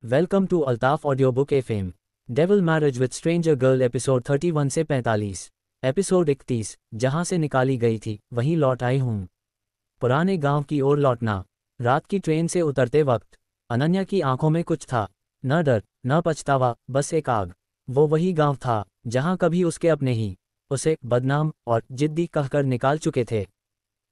Welcome to Altaf audio book FM. Devil marriage with stranger girl episode 31 से 45। Episode 31, जहां से निकाली गई थी वहीं लौट आई हूँ। पुराने गांव की ओर लौटना। रात की ट्रेन से उतरते वक्त अनन्या की आंखों में कुछ था, न डर न पछतावा, बस एक आग। वो वही गांव था जहां कभी उसके अपने ही उसे बदनाम और जिद्दी कहकर निकाल चुके थे।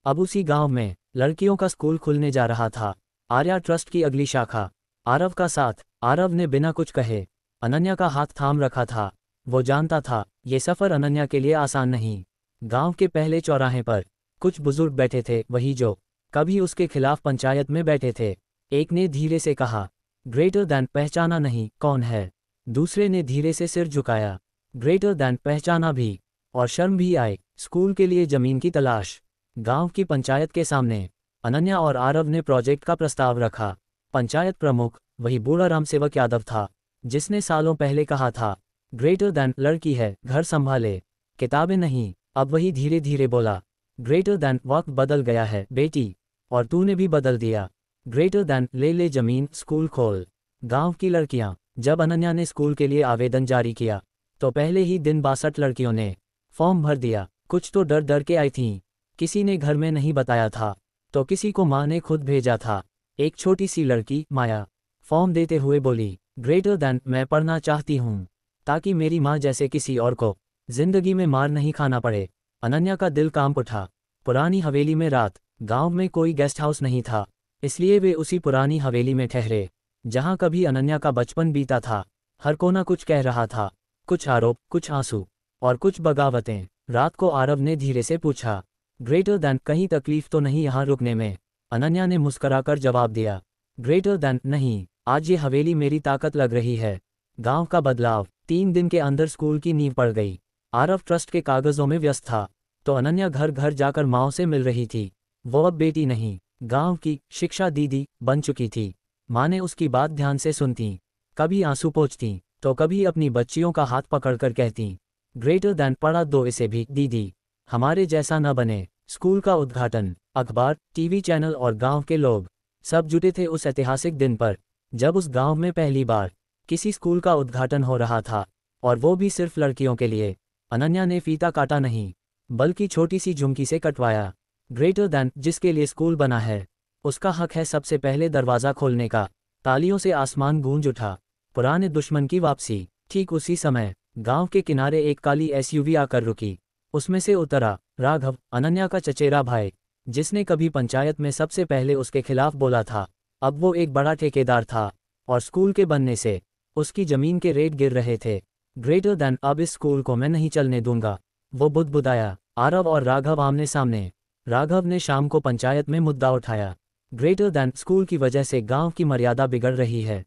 अब उसी गांव में लड़कियों का स्कूल खुलने जा रहा था। आर्या ट्रस्ट की अगली शाखा। आरव का साथ। आरव ने बिना कुछ कहे अनन्या का हाथ थाम रखा था। वो जानता था ये सफ़र अनन्या के लिए आसान नहीं। गांव के पहले चौराहे पर कुछ बुजुर्ग बैठे थे, वही जो कभी उसके खिलाफ पंचायत में बैठे थे। एक ने धीरे से कहा, ग्रेटर दैन, पहचाना नहीं, कौन है? दूसरे ने धीरे से सिर झुकाया, ग्रेटर दैन, पहचाना भी, और शर्म भी आए। स्कूल के लिए जमीन की तलाश। गांव की पंचायत के सामने अनन्या और आरव ने प्रोजेक्ट का प्रस्ताव रखा। पंचायत प्रमुख वही बूढ़ा रामसेवक यादव था, जिसने सालों पहले कहा था, ग्रेटर दैन, लड़की है, घर संभाले, किताबें नहीं। अब वही धीरे धीरे बोला, ग्रेटर दैन, वक्त बदल गया है बेटी, और तूने भी बदल दिया। ग्रेटर दैन, ले ले जमीन, स्कूल खोल। गांव की लड़कियां। जब अनन्या ने स्कूल के लिए आवेदन जारी किया तो पहले ही दिन 62 लड़कियों ने फॉर्म भर दिया। कुछ तो डर डर के आई थीं, किसी ने घर में नहीं बताया था तो किसी को माँ ने खुद भेजा था। एक छोटी सी लड़की माया फॉर्म देते हुए बोली, ग्रेटर दैन, मैं पढ़ना चाहती हूँ ताकि मेरी माँ जैसे किसी और को जिंदगी में मार नहीं खाना पड़े। अनन्या का दिल कांप उठा। पुरानी हवेली में रात। गांव में कोई गेस्ट हाउस नहीं था, इसलिए वे उसी पुरानी हवेली में ठहरे जहां कभी अनन्या का बचपन बीता था। हर कोना कुछ कह रहा था, कुछ आरोप, कुछ आंसू और कुछ बगावतें। रात को आरव ने धीरे से पूछा, ग्रेटर दैन, कहीं तकलीफ तो नहीं यहाँ रुकने में? अनन्या ने मुस्कुराकर जवाब दिया, ग्रेटर दैन, नहीं, आज ये हवेली मेरी ताकत लग रही है। गांव का बदलाव। 3 दिन के अंदर स्कूल की नींव पड़ गई। आरव ट्रस्ट के कागजों में व्यस्त था तो अनन्या घर घर जाकर माओ से मिल रही थी। वो अब बेटी नहीं, गांव की शिक्षा दीदी बन चुकी थी। माँ ने उसकी बात ध्यान से सुनती, कभी आंसू पोंछती तो कभी अपनी बच्चियों का हाथ पकड़कर कहती, ग्रेटर दैन, पढ़ा दो इसे भी दीदी, हमारे जैसा न बने। स्कूल का उद्घाटन। अखबार, टीवी चैनल और गांव के लोग सब जुटे थे उस ऐतिहासिक दिन पर, जब उस गांव में पहली बार किसी स्कूल का उद्घाटन हो रहा था, और वो भी सिर्फ लड़कियों के लिए। अनन्या ने फीता काटा नहीं, बल्कि छोटी सी झुमकी से कटवाया। ग्रेटर दैन, जिसके लिए स्कूल बना है उसका हक है सबसे पहले दरवाज़ा खोलने का। तालियों से आसमान गूंज उठा। पुराने दुश्मन की वापसी। ठीक उसी समय गांव के किनारे एक काली एसयूवी आकर रुकी। उसमें से उतरा राघव, अनन्या का चचेरा भाई, जिसने कभी पंचायत में सबसे पहले उसके खिलाफ बोला था। अब वो एक बड़ा ठेकेदार था और स्कूल के बनने से उसकी जमीन के रेट गिर रहे थे। ग्रेटर दैन, अब इस स्कूल को मैं नहीं चलने दूंगा, वो बुदबुदाया। आरव और राघव आमने सामने। राघव ने शाम को पंचायत में मुद्दा उठाया, ग्रेटर दैन, स्कूल की वजह से गांव की मर्यादा बिगड़ रही है।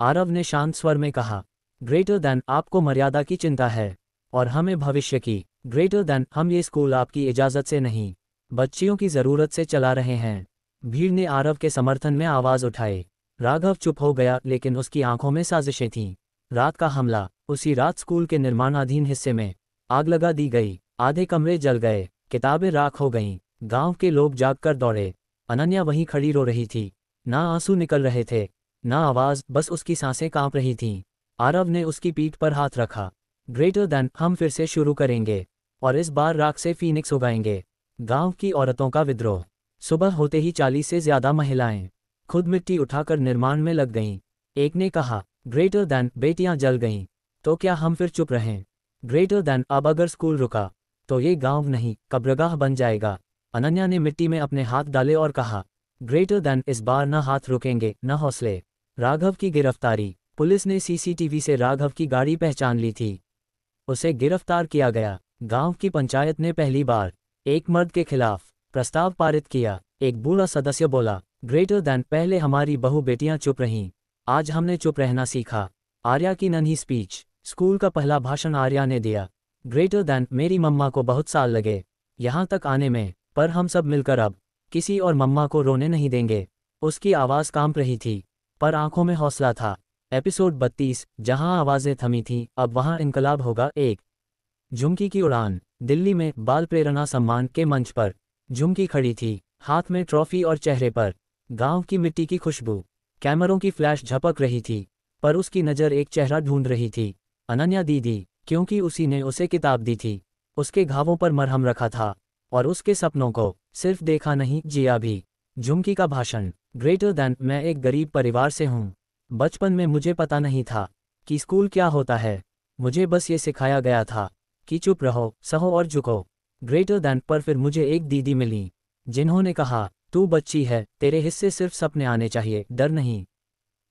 आरव ने शांत स्वर में कहा, ग्रेटर दैन, आपको मर्यादा की चिंता है और हमें भविष्य की। ग्रेटर दैन, हम ये स्कूल आपकी इजाज़त से नहीं, बच्चियों की ज़रूरत से चला रहे हैं। भीड़ ने आरव के समर्थन में आवाज़ उठाई। राघव चुप हो गया, लेकिन उसकी आंखों में साजिशें थीं। रात का हमला। उसी रात स्कूल के निर्माणाधीन हिस्से में आग लगा दी गई। आधे कमरे जल गए, किताबें राख हो गईं। गांव के लोग जागकर दौड़े। अनन्या वहीं खड़ी रो रही थी। ना आंसू निकल रहे थे, ना आवाज़, बस उसकी सांसें कांप रही थीं। आरव ने उसकी पीठ पर हाथ रखा। ग्रेटर दैन, हम फिर से शुरू करेंगे, और इस बार राख से फीनिक्स उगाएंगे। गांव की औरतों का विद्रोह। सुबह होते ही 40 से ज्यादा महिलाएं खुद मिट्टी उठाकर निर्माण में लग गईं। एक ने कहा, ग्रेटर दैन, बेटियां जल गईं तो क्या हम फिर चुप रहें? ग्रेटर दैन, अब अगर स्कूल रुका तो ये गांव नहीं, कब्रगाह बन जाएगा। अनन्या ने मिट्टी में अपने हाथ डाले और कहा, ग्रेटर दैन, इस बार न हाथ रुकेंगे न हौसले। राघव की गिरफ्तारी। पुलिस ने सीसीटीवी से राघव की गाड़ी पहचान ली थी। उसे गिरफ्तार किया गया। गांव की पंचायत ने पहली बार एक मर्द के खिलाफ प्रस्ताव पारित किया। एक बूढ़ा सदस्य बोला, ग्रेटर दैन, पहले हमारी बहू बेटियां चुप रहीं, आज हमने चुप रहना सीखा। आर्या की नन्ही स्पीच। स्कूल का पहला भाषण आर्या ने दिया। ग्रेटर दैन, मेरी मम्मा को बहुत साल लगे यहाँ तक आने में, पर हम सब मिलकर अब किसी और मम्मा को रोने नहीं देंगे। उसकी आवाज़ कांप रही थी, पर आंखों में हौसला था। एपिसोड 32, जहां आवाज़ें थमी थीं, अब वहां इनकलाब होगा। एक झुमकी की उड़ान। दिल्ली में बाल प्रेरणा सम्मान के मंच पर झुमकी खड़ी थी, हाथ में ट्रॉफी और चेहरे पर गांव की मिट्टी की खुशबू। कैमरों की फ्लैश झपक रही थी, पर उसकी नज़र एक चेहरा ढूंढ रही थी, अनन्या दीदी, क्योंकि उसी ने उसे किताब दी थी, उसके घावों पर मरहम रखा था, और उसके सपनों को सिर्फ देखा नहीं जिया भी। झुमकी का भाषण। ग्रेटर दैन, मैं एक गरीब परिवार से हूँ। बचपन में मुझे पता नहीं था कि स्कूल क्या होता है। मुझे बस ये सिखाया गया था कि चुप रहो, सहो और झुको। ग्रेटर दैन, पर फिर मुझे एक दीदी मिली जिन्होंने कहा, तू बच्ची है, तेरे हिस्से सिर्फ सपने आने चाहिए, डर नहीं।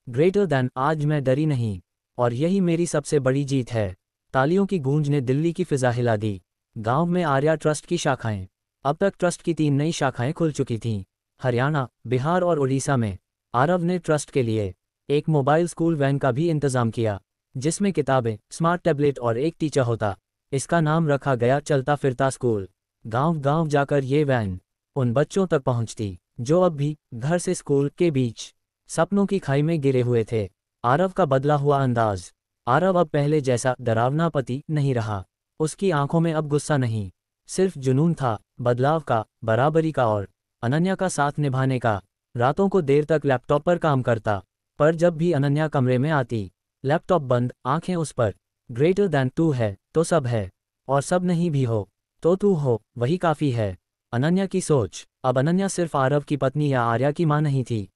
ग्रेटर दैन, आज मैं डरी नहीं, और यही मेरी सबसे बड़ी जीत है। तालियों की गूंज ने दिल्ली की फिजा हिला दी। गांव में आर्या ट्रस्ट की शाखाएं। अब तक ट्रस्ट की 3 नई शाखाएं खुल चुकी थीं। हरियाणा, बिहार और उड़ीसा में। आरव ने ट्रस्ट के लिए एक मोबाइल स्कूल वैन का भी इंतजाम किया, जिसमें किताबें, स्मार्ट टैबलेट और एक टीचर होता। इसका नाम रखा गया चलता फिरता स्कूल। गांव-गांव जाकर ये वैन उन बच्चों तक पहुंचती जो अब भी घर से स्कूल के बीच सपनों की खाई में गिरे हुए थे। आरव का बदला हुआ अंदाज। आरव अब पहले जैसा डरावना पति नहीं रहा। उसकी आंखों में अब गुस्सा नहीं, सिर्फ जुनून था, बदलाव का, बराबरी का और अनन्या का साथ निभाने का। रातों को देर तक लैपटॉप पर काम करता, पर जब भी अनन्या कमरे में आती, लैपटॉप बंद, आंखें उस पर। ग्रेटर दैन, तू है तो सब है, और सब नहीं भी हो तो तू हो, वही काफ़ी है। अनन्या की सोच। अब अनन्या सिर्फ आरव की पत्नी या आर्या की मां नहीं थी,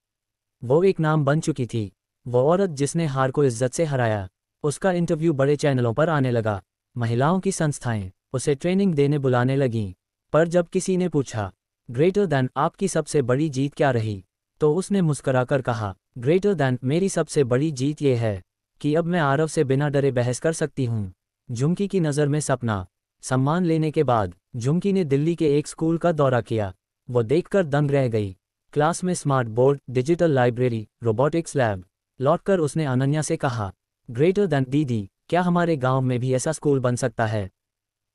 वो एक नाम बन चुकी थी। वो औरत जिसने हार को इज्जत से हराया। उसका इंटरव्यू बड़े चैनलों पर आने लगा। महिलाओं की संस्थाएं उसे ट्रेनिंग देने बुलाने लगीं। पर जब किसी ने पूछा, ग्रेटर दैन, आपकी सबसे बड़ी जीत क्या रही, तो उसने मुस्कराकर कहा, ग्रेटर दैन, मेरी सबसे बड़ी जीत ये है कि अब मैं आरव से बिना डरे बहस कर सकती हूँ। झुमकी की नज़र में सपना। सम्मान लेने के बाद झुमकी ने दिल्ली के एक स्कूल का दौरा किया। वो देखकर दंग रह गई। क्लास में smart board, digital library, robotics lab. लौटकर उसने अनन्या से कहा, ग्रेटर दैन दीदी, क्या हमारे गांव में भी ऐसा स्कूल बन सकता है?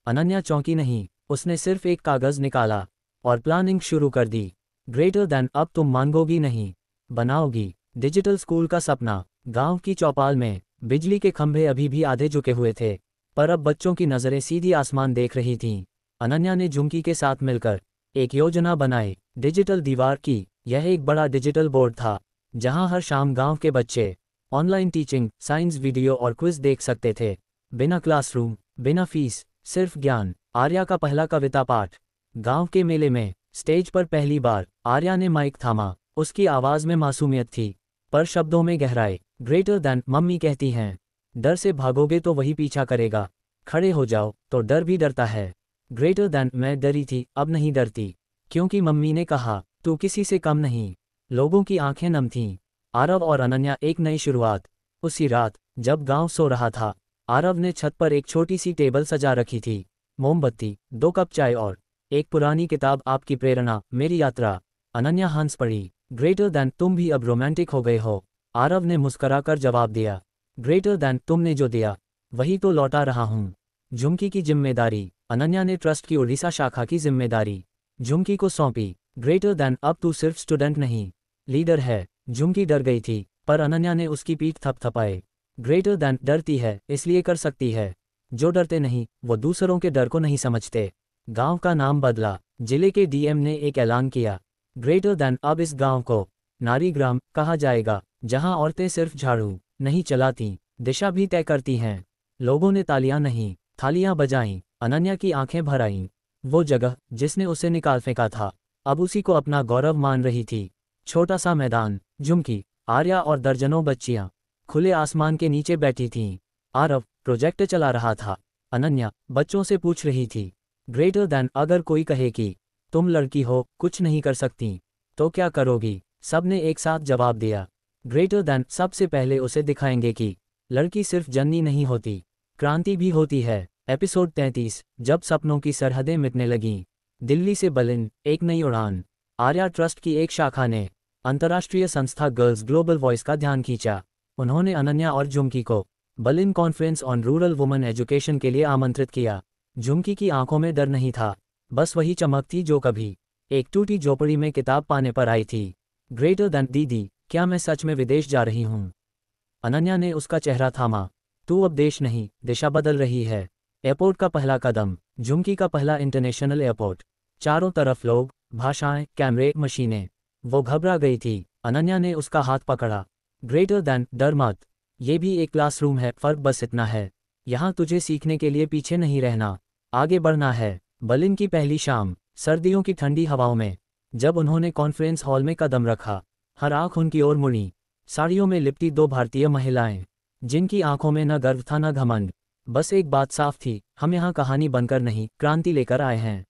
अनन्या चौंकी नहीं, उसने सिर्फ एक कागज़ निकाला और प्लानिंग शुरू कर दी। ग्रेटर दैन, अब तुम मांगोगी नहीं, बनाओगी। डिजिटल स्कूल का सपना। गांव की चौपाल में बिजली के खंभे अभी भी आधे झुके हुए थे, पर अब बच्चों की नज़रें सीधी आसमान देख रही थीं। अनन्या ने झुमकी के साथ मिलकर एक योजना बनाई। डिजिटल दीवार की। यह एक बड़ा डिजिटल बोर्ड था, जहां हर शाम गांव के बच्चे ऑनलाइन टीचिंग, साइंस वीडियो और क्विज देख सकते थे। बिना क्लासरूम, बिना फीस, सिर्फ ज्ञान। आर्या का पहला कविता पाठ। गांव के मेले में स्टेज पर पहली बार आर्या ने माइक थामा। उसकी आवाज़ में मासूमियत थी, पर शब्दों में गहराई। ग्रेटर दैन, मम्मी कहती हैं, डर से भागोगे तो वही पीछा करेगा, खड़े हो जाओ तो डर भी डरता है। ग्रेटर दैन, मैं डरी थी, अब नहीं डरती, क्योंकि मम्मी ने कहा, तू किसी से कम नहीं। लोगों की आंखें नम थीं। आरव और अनन्या, एक नई शुरुआत। उसी रात जब गांव सो रहा था, आरव ने छत पर एक छोटी सी टेबल सजा रखी थी। मोमबत्ती, 2 कप चाय और एक पुरानी किताब, आपकी प्रेरणा, मेरी यात्रा। अनन्या हंस पड़ी। ग्रेटर दैन, तुम भी अब रोमांटिक हो गए हो। आरव ने मुस्कराकर जवाब दिया, ग्रेटर दैन, तुमने जो दिया वही तो लौटा रहा हूँ। झुमकी की जिम्मेदारी। अनन्या ने ट्रस्ट की उड़ीसा शाखा की जिम्मेदारी झुमकी को सौंपी। ग्रेटर दैन, अब तू सिर्फ स्टूडेंट नहीं, लीडर है। झुमकी डर गई थी, पर अनन्या ने उसकी पीठ थपथपाए। ग्रेटर दैन, डरती है इसलिए कर सकती है। जो डरते नहीं, वो दूसरों के डर को नहीं समझते। गांव का नाम बदला। जिले के डीएम ने एक ऐलान किया, ग्रेटर दैन, अब इस गांव को नारी ग्राम कहा जाएगा, जहां औरतें सिर्फ झाड़ू नहीं चलाती, दिशा भी तय करती हैं। लोगों ने तालियां नहीं, थालियां बजाईं। अनन्या की आंखें भर आईं। वो जगह जिसने उसे निकाल फेंका था, अब उसी को अपना गौरव मान रही थी। छोटा सा मैदान। झुमकी, आर्या और दर्जनों बच्चियां खुले आसमान के नीचे बैठी थीं। आरव प्रोजेक्ट चला रहा था। अनन्या बच्चों से पूछ रही थी, ग्रेटर दैन, अगर कोई कहे कि तुम लड़की हो, कुछ नहीं कर सकती, तो क्या करोगी? सबने एक साथ जवाब दिया, ग्रेटर दैन, सबसे पहले उसे दिखाएंगे कि लड़की सिर्फ जननी नहीं होती, क्रांति भी होती है। एपिसोड 33। जब सपनों की सरहदें मिटने लगीं। दिल्ली से बर्लिन, एक नई उड़ान। आर्या ट्रस्ट की एक शाखा ने अंतर्राष्ट्रीय संस्था गर्ल्स ग्लोबल वॉइस का ध्यान खींचा। उन्होंने अनन्या और झुमकी को Berlin conference on rural woman education के लिए आमंत्रित किया। झुमकी की आंखों में डर नहीं था, बस वही चमक थी जो कभी एक टूटी झोपड़ी में किताब पाने पर आई थी। ग्रेटर दैन, दीदी, क्या मैं सच में विदेश जा रही हूँ? अनन्या ने उसका चेहरा थामा। तू अब देश नहीं, दिशा बदल रही है। एयरपोर्ट का पहला कदम। झुमकी का पहला इंटरनेशनल एयरपोर्ट। चारों तरफ लोग, भाषाएं, कैमरे, मशीनें। वो घबरा गई थी। अनन्या ने उसका हाथ पकड़ा। ग्रेटर दैन, डर मत। ये भी एक क्लासरूम है, फर्क बस इतना है, यहाँ तुझे सीखने के लिए पीछे नहीं रहना, आगे बढ़ना है। बलिन की पहली शाम, सर्दियों की ठंडी हवाओं में, जब उन्होंने कॉन्फ्रेंस हॉल में कदम रखा, हर आंख उनकी ओर मुड़ी। साड़ियों में लिपटी दो भारतीय महिलाएं, जिनकी आंखों में न गर्व था न घमंड। बस एक बात साफ थी, हम यहाँ कहानी बनकर नहीं, क्रांति लेकर आए हैं।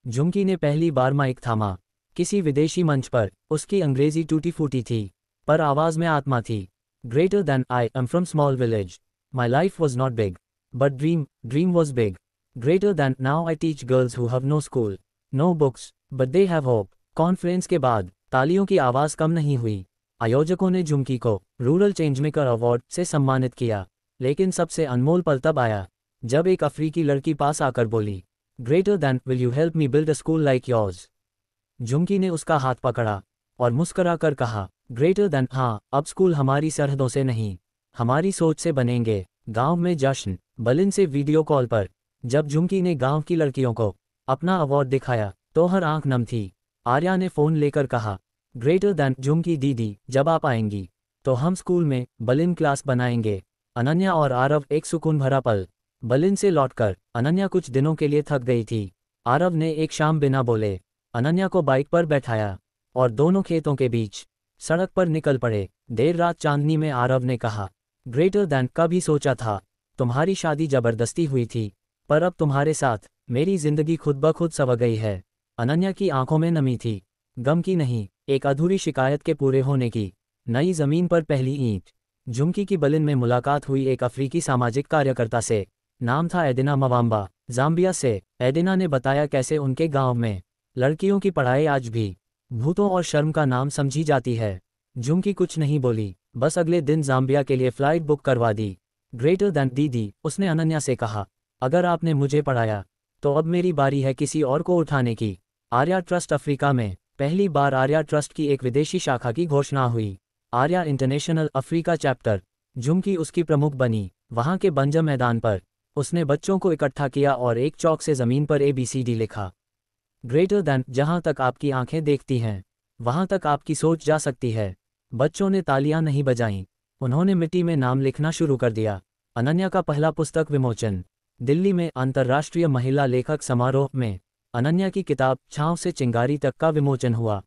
झुमकी ने पहली बार माइक थामा, किसी विदेशी मंच पर। उसकी अंग्रेजी टूटी फूटी थी, पर आवाज में आत्मा थी। Greater than, I am from small village, my life was not big, but dream was big. Greater than, now I teach girls who have no school, no books, but they have hope. Conference के बाद तालियों की आवाज कम नहीं हुई। आयोजकों ने झुमकी को रूरल चेंजमेकर अवार्ड से सम्मानित किया, लेकिन सबसे अनमोल पल तब आया जब एक अफ्रीकी लड़की पास आकर बोली, greater than, will you help me build a school like yours. Jhumki ने उसका हाथ पकड़ा और मुस्कराकर कहा, ग्रेटर दैन, हाँ, अब स्कूल हमारी सरहदों से नहीं, हमारी सोच से बनेंगे। गांव में जश्न, बलिन से वीडियो कॉल पर जब झुमकी ने गांव की लड़कियों को अपना अवार्ड दिखाया तो हर आंख नम थी। आर्या ने फोन लेकर कहा, ग्रेटर दैन, झुमकी दीदी, जब आप आएंगी तो हम स्कूल में बलिन क्लास बनाएंगे। अनन्या और आरव, एक सुकून भरा पल। बलिन से लौटकर अनन्या कुछ दिनों के लिए थक गई थी। आरव ने एक शाम बिना बोले अनन्या को बाइक पर बैठाया और दोनों खेतों के बीच सड़क पर निकल पड़े। देर रात चांदनी में आरव ने कहा, ग्रेटर दैन, कभी सोचा था तुम्हारी शादी जबरदस्ती हुई थी, पर अब तुम्हारे साथ मेरी जिंदगी खुद ब खुद संवर गई है। अनन्या की आंखों में नमी थी, गम की नहीं, एक अधूरी शिकायत के पूरे होने की। नई जमीन पर पहली ईंट। झुमकी की बलिन में मुलाकात हुई एक अफ्रीकी सामाजिक कार्यकर्ता से। नाम था एडिना मवाम्बा, जाम्बिया से। एडिना ने बताया कैसे उनके गांव में लड़कियों की पढ़ाई आज भी भूतों और शर्म का नाम समझी जाती है। झुमकी कुछ नहीं बोली, बस अगले दिन जाम्बिया के लिए फ्लाइट बुक करवा दी। ग्रेटर दैन, दीदी, उसने अनन्या से कहा, अगर आपने मुझे पढ़ाया तो अब मेरी बारी है किसी और को उठाने की। आर्या ट्रस्ट अफ्रीका में पहली बार आर्या ट्रस्ट की एक विदेशी शाखा की घोषणा हुई, आर्या इंटरनेशनल अफ्रीका चैप्टर। झुमकी उसकी प्रमुख बनी। वहां के बंजर मैदान पर उसने बच्चों को इकट्ठा किया और एक चौक से जमीन पर ABCD लिखा। ग्रेटर दैन, जहां तक आपकी आंखें देखती हैं वहां तक आपकी सोच जा सकती है। बच्चों ने तालियां नहीं बजाईं, उन्होंने मिट्टी में नाम लिखना शुरू कर दिया। अनन्या का पहला पुस्तक विमोचन, दिल्ली में अंतर्राष्ट्रीय महिला लेखक समारोह में अनन्या की किताब छांव से चिंगारी तक का विमोचन हुआ।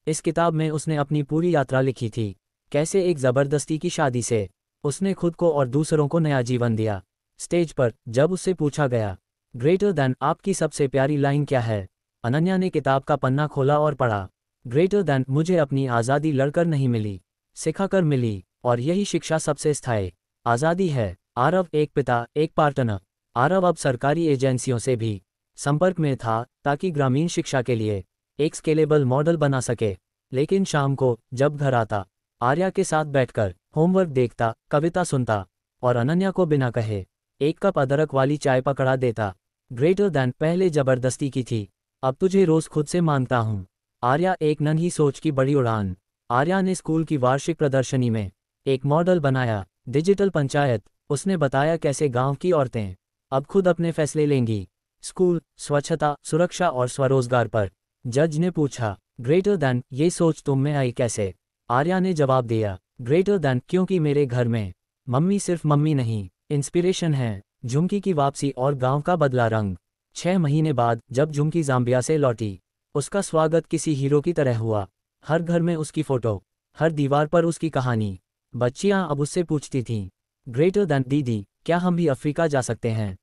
इस किताब में उसने अपनी पूरी यात्रा लिखी थी, कैसे एक जबरदस्ती की शादी से उसने खुद को और दूसरों को नया जीवन दिया। स्टेज पर जब उससे पूछा गया, ग्रेटर दैन, आपकी सबसे प्यारी लाइन क्या है, अनन्या ने किताब का पन्ना खोला और पढ़ा, ग्रेटर दैन, मुझे अपनी आज़ादी लड़कर नहीं मिली, सिखाकर मिली, और यही शिक्षा सबसे स्थायी आज़ादी है। आरव, एक पिता, एक पार्टनर। आरव अब सरकारी एजेंसियों से भी संपर्क में था ताकि ग्रामीण शिक्षा के लिए एक स्केलेबल मॉडल बना सके। लेकिन शाम को जब घर आता, आर्या के साथ बैठकर होमवर्क देखता, कविता सुनता और अनन्या को बिना कहे एक कप अदरक वाली चाय पकड़ा देता। ग्रेटर दैन, पहले जबरदस्ती की थी, अब तुझे रोज खुद से मांगता हूँ। आर्या, एक नन्ही सोच की बड़ी उड़ान। आर्या ने स्कूल की वार्षिक प्रदर्शनी में एक मॉडल बनाया, डिजिटल पंचायत। उसने बताया कैसे गांव की औरतें अब खुद अपने फैसले लेंगी, स्कूल, स्वच्छता, सुरक्षा और स्वरोजगार पर। जज ने पूछा, ग्रेटर दैन, ये सोच तुम में आई कैसे? आर्या ने जवाब दिया, ग्रेटर दैन, क्योंकि मेरे घर में मम्मी सिर्फ मम्मी नहीं, इंस्पिरेशन है। झुमकी की वापसी और गांव का बदला रंग। 6 महीने बाद जब झुमकी जाम्बिया से लौटी, उसका स्वागत किसी हीरो की तरह हुआ। हर घर में उसकी फोटो, हर दीवार पर उसकी कहानी। बच्चियां अब उससे पूछती थीं, ग्रेटर दैन, दीदी, क्या हम भी अफ्रीका जा सकते हैं?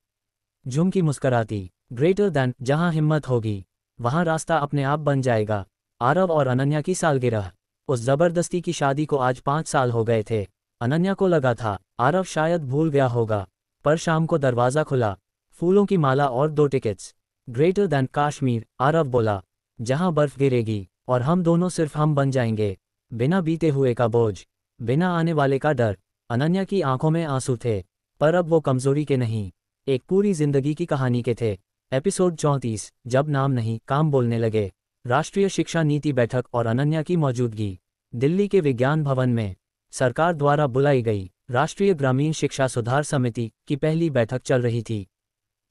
झुमकी मुस्कराती, ग्रेटर दैन, जहां हिम्मत होगी वहां रास्ता अपने आप बन जाएगा। आरव और अनन्या की सालगिरह। उस जबरदस्ती की शादी को आज 5 साल हो गए थे। अनन्या को लगा था आरव शायद भूल गया होगा, पर शाम को दरवाज़ा खुला, फूलों की माला और 2 tickets. Greater than Kashmir, Aarav बोला, जहां बर्फ गिरेगी और हम दोनों सिर्फ हम बन जाएंगे, बिना बीते हुए का बोझ, बिना आने वाले का डर। अनन्या की आंखों में आंसू थे, पर अब वो कमजोरी के नहीं, एक पूरी जिंदगी की कहानी के थे। एपिसोड 34, जब नाम नहीं काम बोलने लगे। राष्ट्रीय शिक्षा नीति बैठक और अनन्या की मौजूदगी। दिल्ली के विज्ञान भवन में सरकार द्वारा बुलाई गई राष्ट्रीय ग्रामीण शिक्षा सुधार समिति की पहली बैठक चल रही थी।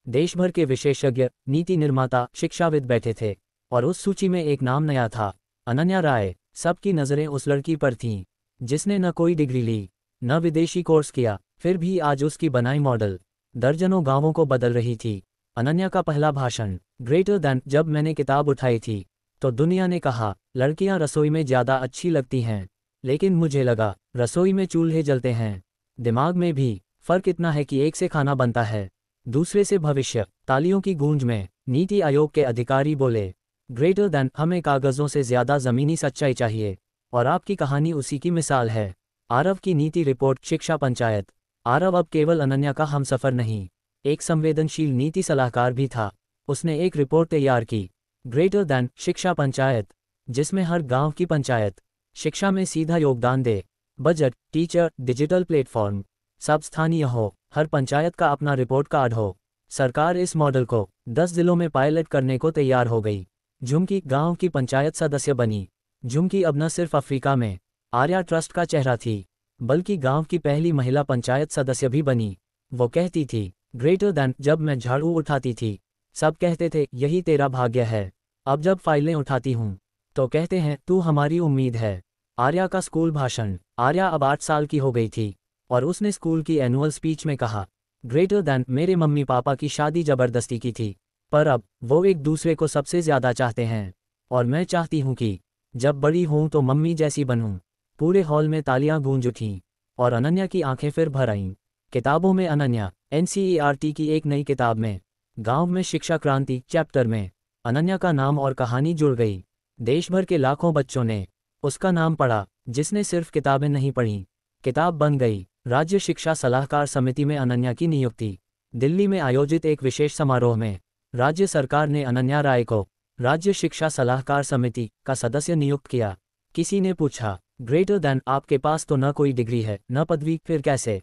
देश भर के विशेषज्ञ, नीति निर्माता, शिक्षाविद बैठे थे और उस सूची में एक नाम नया था, अनन्या राय। सबकी नज़रें उस लड़की पर थीं जिसने न कोई डिग्री ली, न विदेशी कोर्स किया, फिर भी आज उसकी बनाई मॉडल दर्जनों गांवों को बदल रही थी। अनन्या का पहला भाषण, ग्रेटर दैन। जब मैंने किताब उठाई थी तो दुनिया ने कहा लड़कियां रसोई में ज़्यादा अच्छी लगती हैं, लेकिन मुझे लगा रसोई में चूल्हे जलते हैं, दिमाग में भी। फ़र्क इतना है कि एक से खाना बनता है, दूसरे से भविष्य। तालियों की गूंज में नीति आयोग के अधिकारी बोले, ग्रेटर दैन, हमें कागज़ों से ज़्यादा ज़मीनी सच्चाई चाहिए, और आपकी कहानी उसी की मिसाल है। आरव की नीति रिपोर्ट, शिक्षा पंचायत। आरव अब केवल अनन्या का हमसफ़र नहीं, एक संवेदनशील नीति सलाहकार भी था। उसने एक रिपोर्ट तैयार की, ग्रेटर दैन शिक्षा पंचायत, जिसमें हर गांव की पंचायत शिक्षा में सीधा योगदान दे। बजट, टीचर, डिजिटल प्लेटफॉर्म, सब स्थानीय हो, हर पंचायत का अपना रिपोर्ट कार्ड हो। सरकार इस मॉडल को 10 जिलों में पायलट करने को तैयार हो गई। झुमकी गांव की पंचायत सदस्य बनी। झुमकी अब न सिर्फ अफ्रीका में आर्या ट्रस्ट का चेहरा थी, बल्कि गांव की पहली महिला पंचायत सदस्य भी बनी। वो कहती थी, ग्रेटर दैन, जब मैं झाड़ू उठाती थी सब कहते थे यही तेरा भाग्य है, अब जब फाइलें उठाती हूँ तो कहते हैं तू हमारी उम्मीद है। आर्या का स्कूल भाषण। आर्या अब 8 साल की हो गई थी और उसने स्कूल की एनुअल स्पीच में कहा, ग्रेटर दैन, मेरे मम्मी पापा की शादी ज़बरदस्ती की थी, पर अब वो एक दूसरे को सबसे ज़्यादा चाहते हैं, और मैं चाहती हूँ कि जब बड़ी हूँ तो मम्मी जैसी बनूँ। पूरे हॉल में तालियां गूंज उठीं और अनन्या की आंखें फिर भर आईं। किताबों में अनन्या। एनसीईआरटी की एक नई किताब में, गांव में शिक्षा क्रांति चैप्टर में, अनन्या का नाम और कहानी जुड़ गई। देश भर के लाखों बच्चों ने उसका नाम पढ़ा। जिसने सिर्फ किताबें नहीं पढ़ीं, किताब बन गई। राज्य शिक्षा सलाहकार समिति में अनन्या की नियुक्ति। दिल्ली में आयोजित एक विशेष समारोह में राज्य सरकार ने अनन्या राय को राज्य शिक्षा सलाहकार समिति का सदस्य नियुक्त किया। किसी ने पूछा, ग्रेटर दैन, आपके पास तो न कोई डिग्री है न पदवी, फिर कैसे?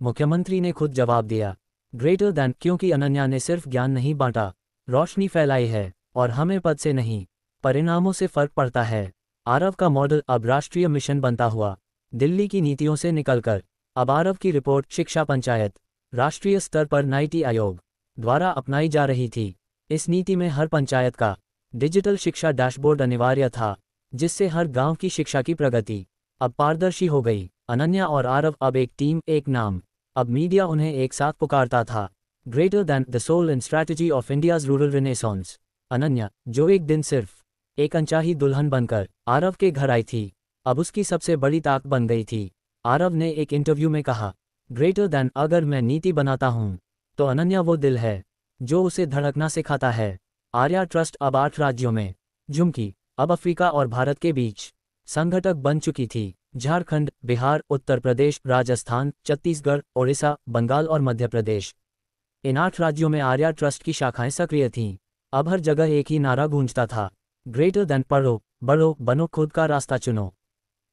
मुख्यमंत्री ने खुद जवाब दिया, ग्रेटर दैन, क्योंकि अनन्या ने सिर्फ ज्ञान नहीं बांटा, रोशनी फैलाई है, और हमें पद से नहीं परिणामों से फर्क पड़ता है। आरव का मॉडल अब राष्ट्रीय मिशन बनता हुआ, दिल्ली की नीतियों से निकलकर अब आरव की रिपोर्ट, शिक्षा पंचायत, राष्ट्रीय स्तर पर नीति आयोग द्वारा अपनाई जा रही थी। इस नीति में हर पंचायत का डिजिटल शिक्षा डैशबोर्ड अनिवार्य था, जिससे हर गांव की शिक्षा की प्रगति अब पारदर्शी हो गई। अनन्या और आरव अब एक टीम, एक नाम। अब मीडिया उन्हें एक साथ पुकारता था, greater than, the soul and strategy of India's rural renaissance. Ananya, जो एक दिन सिर्फ एक अनचाही दुल्हन बनकर आरव के घर आई थी, अब उसकी सबसे बड़ी ताकत बन गई थी। आरव ने एक इंटरव्यू में कहा, ग्रेटर दैन, अगर मैं नीति बनाता हूँ तो अनन्या वो दिल है जो उसे धड़कना सिखाता है। आर्या ट्रस्ट अब 8 राज्यों में। झुमकी अब अफ्रीका और भारत के बीच संघटक बन चुकी थी। झारखंड, बिहार, उत्तर प्रदेश, राजस्थान, छत्तीसगढ़, ओडिशा, बंगाल और मध्य प्रदेश, इन 8 राज्यों में आर्या ट्रस्ट की शाखाएं सक्रिय थीं। अब हर जगह एक ही नारा गूंजता था, ग्रेटर दैन, पढ़ो, बढ़ो, बनो, खुद का रास्ता चुनो।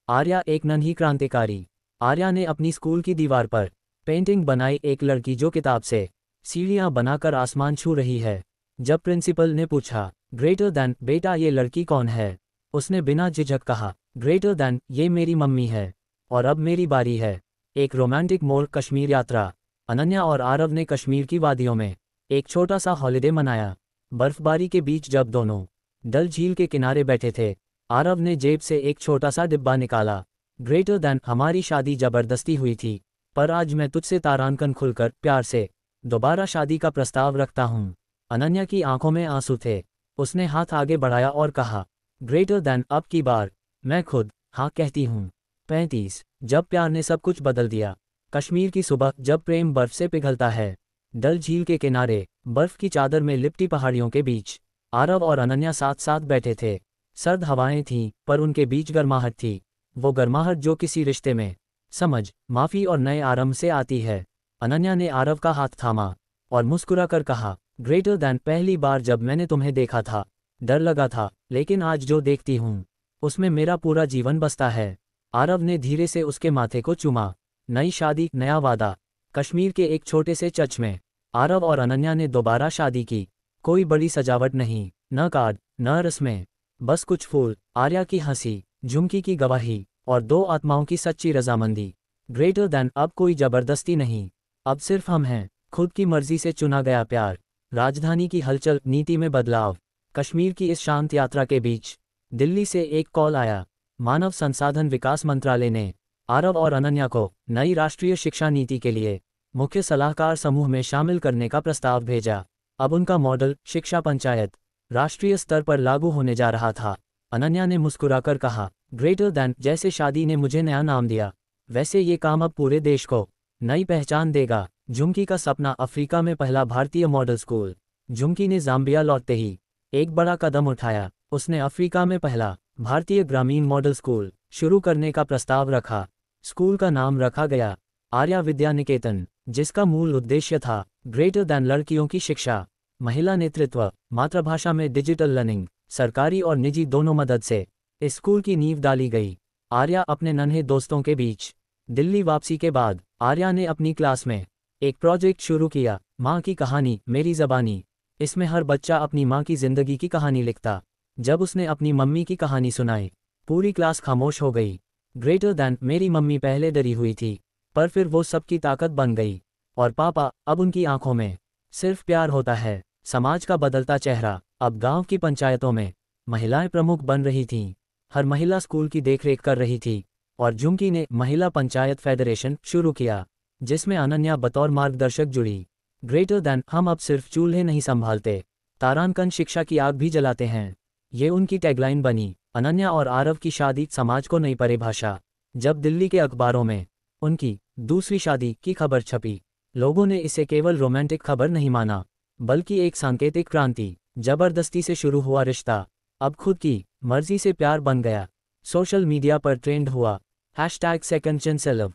आर्या एक नन्ही क्रांतिकारी। आर्या ने अपनी स्कूल की दीवार पर पेंटिंग बनाई, एक लड़की जो किताब से सीढ़ियां बनाकर आसमान छू रही है। जब प्रिंसिपल ने पूछा, ग्रेटर दैन, बेटा ये लड़की कौन है, उसने बिना झिझक कहा, ग्रेटर दैन, ये मेरी मम्मी है, और अब मेरी बारी है। एक रोमांटिक मोड़, कश्मीर यात्रा। अनन्या और आरव ने कश्मीर की वादियों में एक छोटा सा हॉलिडे मनाया। बर्फबारी के बीच जब दोनों डल झील के किनारे बैठे थे, आरव ने जेब से एक छोटा सा डिब्बा निकाला। ग्रेटर दैन, हमारी शादी जबरदस्ती हुई थी, पर आज मैं तुझसे तारांकन खुलकर प्यार से दोबारा शादी का प्रस्ताव रखता हूँ। अनन्या की आंखों में आंसू थे। उसने हाथ आगे बढ़ाया और कहा, ग्रेटर दैन, अब की बार मैं खुद हाँ कहती हूँ। 35 जब प्यार ने सब कुछ बदल दिया। कश्मीर की सुबह, जब प्रेम बर्फ से पिघलता है। डल झील के किनारे, बर्फ की चादर में लिपटी पहाड़ियों के बीच, आरव और अनन्या साथ साथ बैठे थे। सर्द हवाएं थीं, पर उनके बीच गर्माहट थी। वो गर्माहट जो किसी रिश्ते में समझ, माफ़ी और नए आरंभ से आती है। अनन्या ने आरव का हाथ थामा और मुस्कुराकर कहा, ग्रेटर दैन, पहली बार जब मैंने तुम्हें देखा था डर लगा था, लेकिन आज जो देखती हूँ उसमें मेरा पूरा जीवन बसता है। आरव ने धीरे से उसके माथे को चूमा। नई शादी, नया वादा। कश्मीर के एक छोटे से चर्च में आरव और अनन्या ने दोबारा शादी की। कोई बड़ी सजावट नहीं, न कार्ड, न रस्में, बस कुछ फूल, आर्या की हंसी, झुमकी की गवाही, और 2 आत्माओं की सच्ची रजामंदी। ग्रेटर दैन, अब कोई जबरदस्ती नहीं, अब सिर्फ हम हैं, खुद की मर्जी से चुना गया प्यार। राजधानी की हलचल, नीति में बदलाव। कश्मीर की इस शांत यात्रा के बीच दिल्ली से एक कॉल आया। मानव संसाधन विकास मंत्रालय ने आरव और अनन्या को नई राष्ट्रीय शिक्षा नीति के लिए मुख्य सलाहकार समूह में शामिल करने का प्रस्ताव भेजा। अब उनका मॉडल शिक्षा पंचायत राष्ट्रीय स्तर पर लागू होने जा रहा था। अनन्या ने मुस्कुराकर कहा, ग्रेटर दैन, जैसे शादी ने मुझे नया नाम दिया, वैसे ये काम अब पूरे देश को नई पहचान देगा। झुमकी का सपना, अफ्रीका में पहला भारतीय मॉडल स्कूल। झुमकी ने जाम्बिया लौटते ही एक बड़ा कदम उठाया। उसने अफ्रीका में पहला भारतीय ग्रामीण मॉडल स्कूल शुरू करने का प्रस्ताव रखा। स्कूल का नाम रखा गया आर्या विद्या निकेतन, जिसका मूल उद्देश्य था ग्रेटर दैन लड़कियों की शिक्षा, महिला नेतृत्व, मातृभाषा में डिजिटल लर्निंग। सरकारी और निजी दोनों मदद से इस स्कूल की नींव डाली गई। आर्या अपने नन्हे दोस्तों के बीच दिल्ली वापसी के बाद आर्या ने अपनी क्लास में एक प्रोजेक्ट शुरू किया, माँ की कहानी मेरी ज़बानी। इसमें हर बच्चा अपनी माँ की जिंदगी की कहानी लिखता। जब उसने अपनी मम्मी की कहानी सुनाई, पूरी क्लास खामोश हो गई। ग्रेटर दैन, मेरी मम्मी पहले डरी हुई थी, पर फिर वो सबकी ताकत बन गई। और पापा, अब उनकी आंखों में सिर्फ प्यार होता है। समाज का बदलता चेहरा। अब गांव की पंचायतों में महिलाएं प्रमुख बन रही थीं। हर महिला स्कूल की देखरेख कर रही थी। और झुमकी ने महिला पंचायत फेडरेशन शुरू किया, जिसमें अनन्या बतौर मार्गदर्शक जुड़ी। ग्रेटर दैन, हम अब सिर्फ चूल्हे नहीं संभालते, तारांकन शिक्षा की आग भी जलाते हैं। ये उनकी टैगलाइन बनी। अनन्या और आरव की शादी, समाज को नई परिभाषा। जब दिल्ली के अखबारों में उनकी दूसरी शादी की खबर छपी, लोगों ने इसे केवल रोमांटिक खबर नहीं माना, बल्कि एक सांकेतिक क्रांति। जबरदस्ती से शुरू हुआ रिश्ता अब खुद की मर्जी से प्यार बन गया। सोशल मीडिया पर ट्रेंड हुआ #second chance love,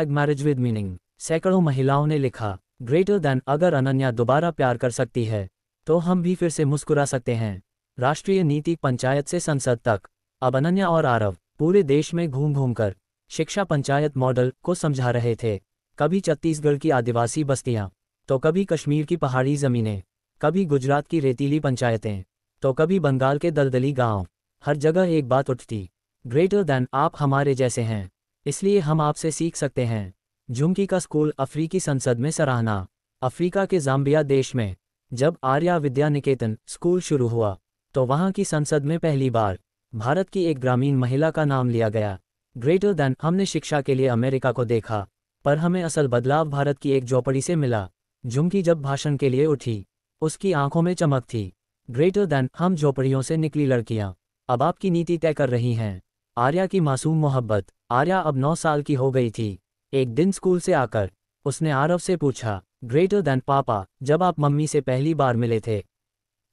#marriage with meaning. सैकड़ों महिलाओं ने लिखा, ग्रेटर दैन, अगर अनन्या दोबारा प्यार कर सकती है तो हम भी फिर से मुस्कुरा सकते हैं। राष्ट्रीय नीति पंचायत से संसद तक, अब अनन्या और आरव पूरे देश में घूम घूम कर शिक्षा पंचायत मॉडल को समझा रहे थे। कभी छत्तीसगढ़ की आदिवासी बस्तियां, तो कभी कश्मीर की पहाड़ी ज़मीनें, कभी गुजरात की रेतीली पंचायतें, तो कभी बंगाल के दलदली गांव। हर जगह एक बात उठती, ग्रेटर दैन, आप हमारे जैसे हैं, इसलिए हम आपसे सीख सकते हैं। झुमकी का स्कूल अफ्रीकी संसद में सराहना। अफ्रीका के जाम्बिया देश में जब आर्या विद्या निकेतन स्कूल शुरू हुआ, तो वहाँ की संसद में पहली बार भारत की एक ग्रामीण महिला का नाम लिया गया। ग्रेटर दैन, हमने शिक्षा के लिए अमेरिका को देखा, पर हमें असल बदलाव भारत की एक झोपड़ी से मिला। झुमकी जब भाषण के लिए उठी, उसकी आंखों में चमक थी। ग्रेटर दैन, हम झोपड़ियों से निकली लड़कियां अब आपकी नीति तय कर रही हैं। आर्या की मासूम मोहब्बत। आर्या अब 9 साल की हो गई थी। एक दिन स्कूल से आकर उसने आरव से पूछा, ग्रेटर दैन पापा, जब आप मम्मी से पहली बार मिले थे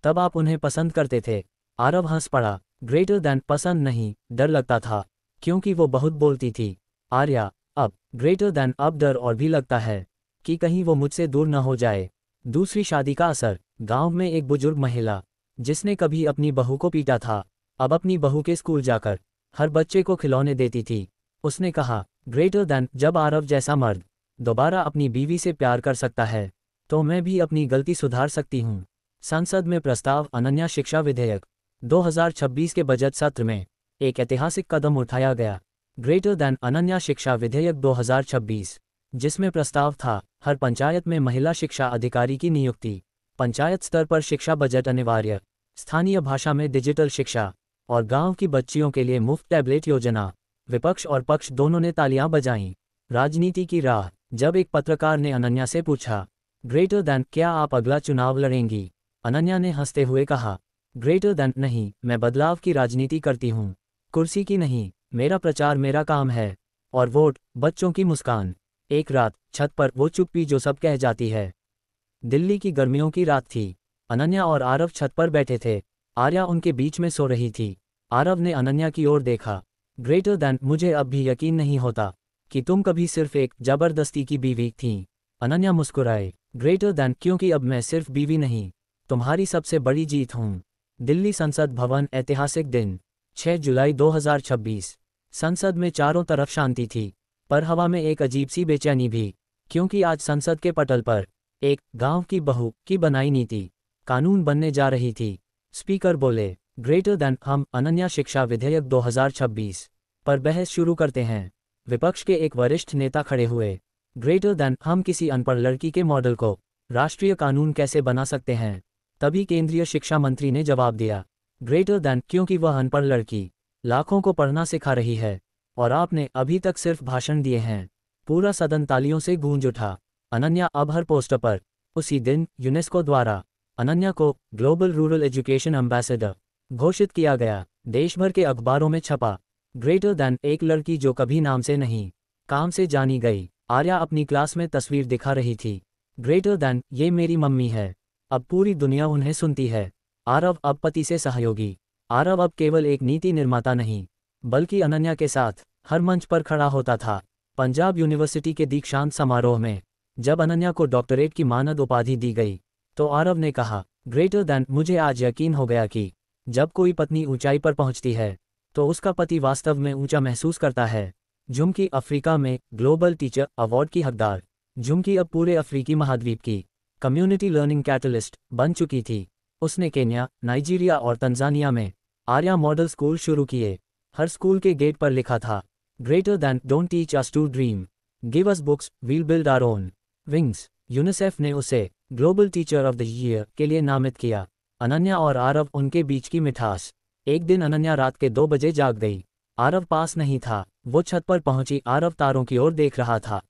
तब आप उन्हें पसंद करते थे? आरव हंस पड़ा। ग्रेटर दैन, पसंद नहीं, डर लगता था, क्योंकि वो बहुत बोलती थी। आर्या, अब ग्रेटर दैन, अब डर और भी लगता है कि कहीं वो मुझसे दूर न हो जाए। दूसरी शादी का असर। गांव में एक बुजुर्ग महिला, जिसने कभी अपनी बहू को पीटा था, अब अपनी बहू के स्कूल जाकर हर बच्चे को खिलौने देती थी। उसने कहा, ग्रेटर दैन, जब आरव जैसा मर्द दोबारा अपनी बीवी से प्यार कर सकता है, तो मैं भी अपनी गलती सुधार सकती हूँ। संसद में प्रस्ताव, अनन्या शिक्षा विधेयक। 2026 के बजट सत्र में एक ऐतिहासिक कदम उठाया गया, ग्रेटर दैन अनन्या शिक्षा विधेयक 2026, जिसमें प्रस्ताव था हर पंचायत में महिला शिक्षा अधिकारी की नियुक्ति, पंचायत स्तर पर शिक्षा बजट अनिवार्य, स्थानीय भाषा में डिजिटल शिक्षा और गांव की बच्चियों के लिए मुफ्त टैबलेट योजना। विपक्ष और पक्ष दोनों ने तालियां बजाईं। राजनीति की राह। जब एक पत्रकार ने अनन्या से पूछा, ग्रेटर दैन, क्या आप अगला चुनाव लड़ेंगी? अनन्या ने हंसते हुए कहा, ग्रेटर दैन, नहीं, मैं बदलाव की राजनीति करती हूँ, कुर्सी की नहीं। मेरा प्रचार मेरा काम है। और वोट, बच्चों की मुस्कान। एक रात, छत पर वो चुप्पी जो सब कह जाती है। दिल्ली की गर्मियों की रात थी। अनन्या और आरव छत पर बैठे थे। आर्या उनके बीच में सो रही थी। आरव ने अनन्या की ओर देखा। ग्रेटर दैन, मुझे अब भी यकीन नहीं होता कि तुम कभी सिर्फ एक जबरदस्ती की बीवी थीं। अनन्या मुस्कुराए। ग्रेटर दैन, क्योंकि अब मैं सिर्फ बीवी नहीं, तुम्हारी सबसे बड़ी जीत हूँ। दिल्ली संसद भवन, ऐतिहासिक दिन, 6 जुलाई 2026। संसद में चारों तरफ शांति थी, पर हवा में एक अजीब सी बेचैनी भी, क्योंकि आज संसद के पटल पर एक गांव की बहू की बनाई नीति कानून बनने जा रही थी। स्पीकर बोले, ग्रेटर दैन, हम अनन्या शिक्षा विधेयक 2026 पर बहस शुरू करते हैं। विपक्ष के एक वरिष्ठ नेता खड़े हुए। ग्रेटर दैन, हम किसी अनपढ़ लड़की के मॉडल को राष्ट्रीय कानून कैसे बना सकते हैं? तभी केंद्रीय शिक्षा मंत्री ने जवाब दिया, ग्रेटर दैन क्योंकि वह अनपढ़ लड़की लाखों को पढ़ना सिखा रही है और आपने अभी तक सिर्फ भाषण दिए हैं। पूरा सदन तालियों से गूंज उठा। अनन्या अब हर पोस्टर पर। उसी दिन यूनेस्को द्वारा अनन्या को ग्लोबल रूरल एजुकेशन एम्बेसडर घोषित किया गया। देश भर के अखबारों में छपा। ग्रेटर दैन एक लड़की जो कभी नाम से नहीं काम से जानी गई। आर्या अपनी क्लास में तस्वीर दिखा रही थी। ग्रेटर दैन ये मेरी मम्मी है। अब पूरी दुनिया उन्हें सुनती है। आरव अब पति से सहयोगी। आरव अब केवल एक नीति निर्माता नहीं बल्कि अनन्या के साथ हर मंच पर खड़ा होता था। पंजाब यूनिवर्सिटी के दीक्षांत समारोह में जब अनन्या को डॉक्टरेट की मानद उपाधि दी गई तो आरव ने कहा, ग्रेटर दैन मुझे आज यकीन हो गया कि जब कोई पत्नी ऊंचाई पर पहुंचती है तो उसका पति वास्तव में ऊंचा महसूस करता है। झुमकी अफ्रीका में ग्लोबल टीचर अवार्ड की हकदार। झुमकी अब पूरे अफ्रीकी महाद्वीप की कम्युनिटी लर्निंग कैटलिस्ट बन चुकी थी। उसने केन्या, नाइजीरिया और तंजानिया में आर्या मॉडल स्कूल शुरू किए। हर स्कूल के गेट पर लिखा था, greater than don't teach us to dream, give us books, we'll build our own wings. UNICEF ने उसे global teacher of the year के लिए नामित किया। अनन्या और आरव उनके बीच की मिठास। एक दिन अनन्या रात के 2 बजे जाग गई। आरव पास नहीं था। वो छत पर पहुंची। आरव तारों की ओर देख रहा था।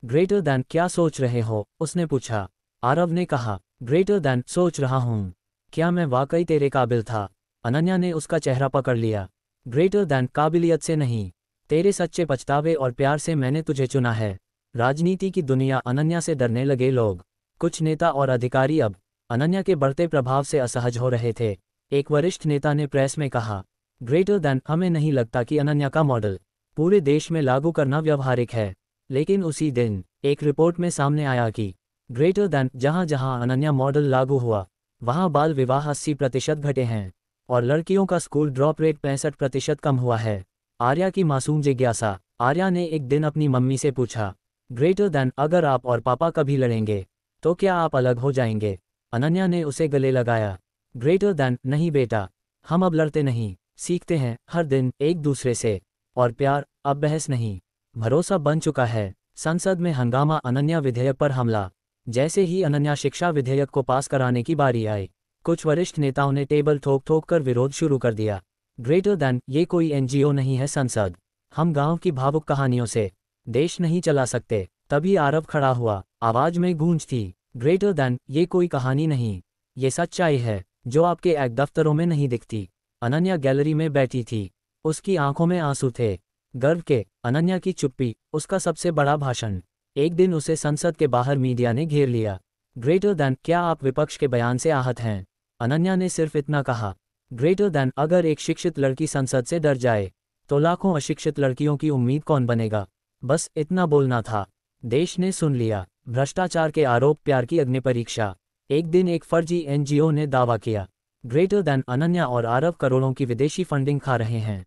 ग्रेटर दैन क्या सोच रहे हो, उसने पूछा। आरव ने कहा, ग्रेटर दैन सोच रहा हूं क्या मैं वाकई तेरे काबिल था। अनन्या ने उसका चेहरा पकड़ लिया। ग्रेटर दैन काबिलियत से नहीं, तेरे सच्चे पछतावे और प्यार से मैंने तुझे चुना है। राजनीति की दुनिया अनन्या से डरने लगे लोग। कुछ नेता और अधिकारी अब अनन्या के बढ़ते प्रभाव से असहज हो रहे थे। एक वरिष्ठ नेता ने प्रेस में कहा, ग्रेटर दैन हमें नहीं लगता कि अनन्या का मॉडल पूरे देश में लागू करना व्यावहारिक है। लेकिन उसी दिन एक रिपोर्ट में सामने आया कि ग्रेटर दैन जहां जहां अनन्या मॉडल लागू हुआ वहां बाल विवाह 80% घटे हैं और लड़कियों का स्कूल ड्रॉप रेट 65% कम हुआ है। आर्या की मासूम जिज्ञासा। आर्या ने एक दिन अपनी मम्मी से पूछा, ग्रेटर दैन अगर आप और पापा कभी लड़ेंगे तो क्या आप अलग हो जाएंगे। अनन्या ने उसे गले लगाया। ग्रेटर दैन नहीं बेटा, हम अब लड़ते नहीं, सीखते हैं हर दिन एक दूसरे से। और प्यार अब बहस नहीं, भरोसा बन चुका है। संसद में हंगामा। अनन्या विधेयक पर हमला। जैसे ही अनन्या शिक्षा विधेयक को पास कराने की बारी आई, कुछ वरिष्ठ नेताओं ने टेबल ठोक ठोक कर विरोध शुरू कर दिया। ग्रेटर दैन ये कोई एनजीओ नहीं है संसद। हम गांव की भावुक कहानियों से देश नहीं चला सकते। तभी आरव खड़ा हुआ। आवाज में गूंज थी, ग्रेटर दैन ये कोई कहानी नहीं, ये सच्चाई है जो आपके एक दफ्तरों में नहीं दिखती। अनन्या गैलरी में बैठी थी। उसकी आंखों में आंसू थे, गर्व के। अनन्या की चुप्पी उसका सबसे बड़ा भाषण। एक दिन उसे संसद के बाहर मीडिया ने घेर लिया। ग्रेटर दैन क्या आप विपक्ष के बयान से आहत हैं। अनन्या ने सिर्फ इतना कहा, ग्रेटर दैन अगर एक शिक्षित लड़की संसद से डर जाए तो लाखों अशिक्षित लड़कियों की उम्मीद कौन बनेगा। बस इतना बोलना था। देश ने सुन लिया। भ्रष्टाचार के आरोप, प्यार की अग्निपरीक्षा। एक दिन एक फर्जी एनजीओ ने दावा किया, ग्रेटर दैन अनन्या और आरव करोड़ों की विदेशी फंडिंग खा रहे हैं।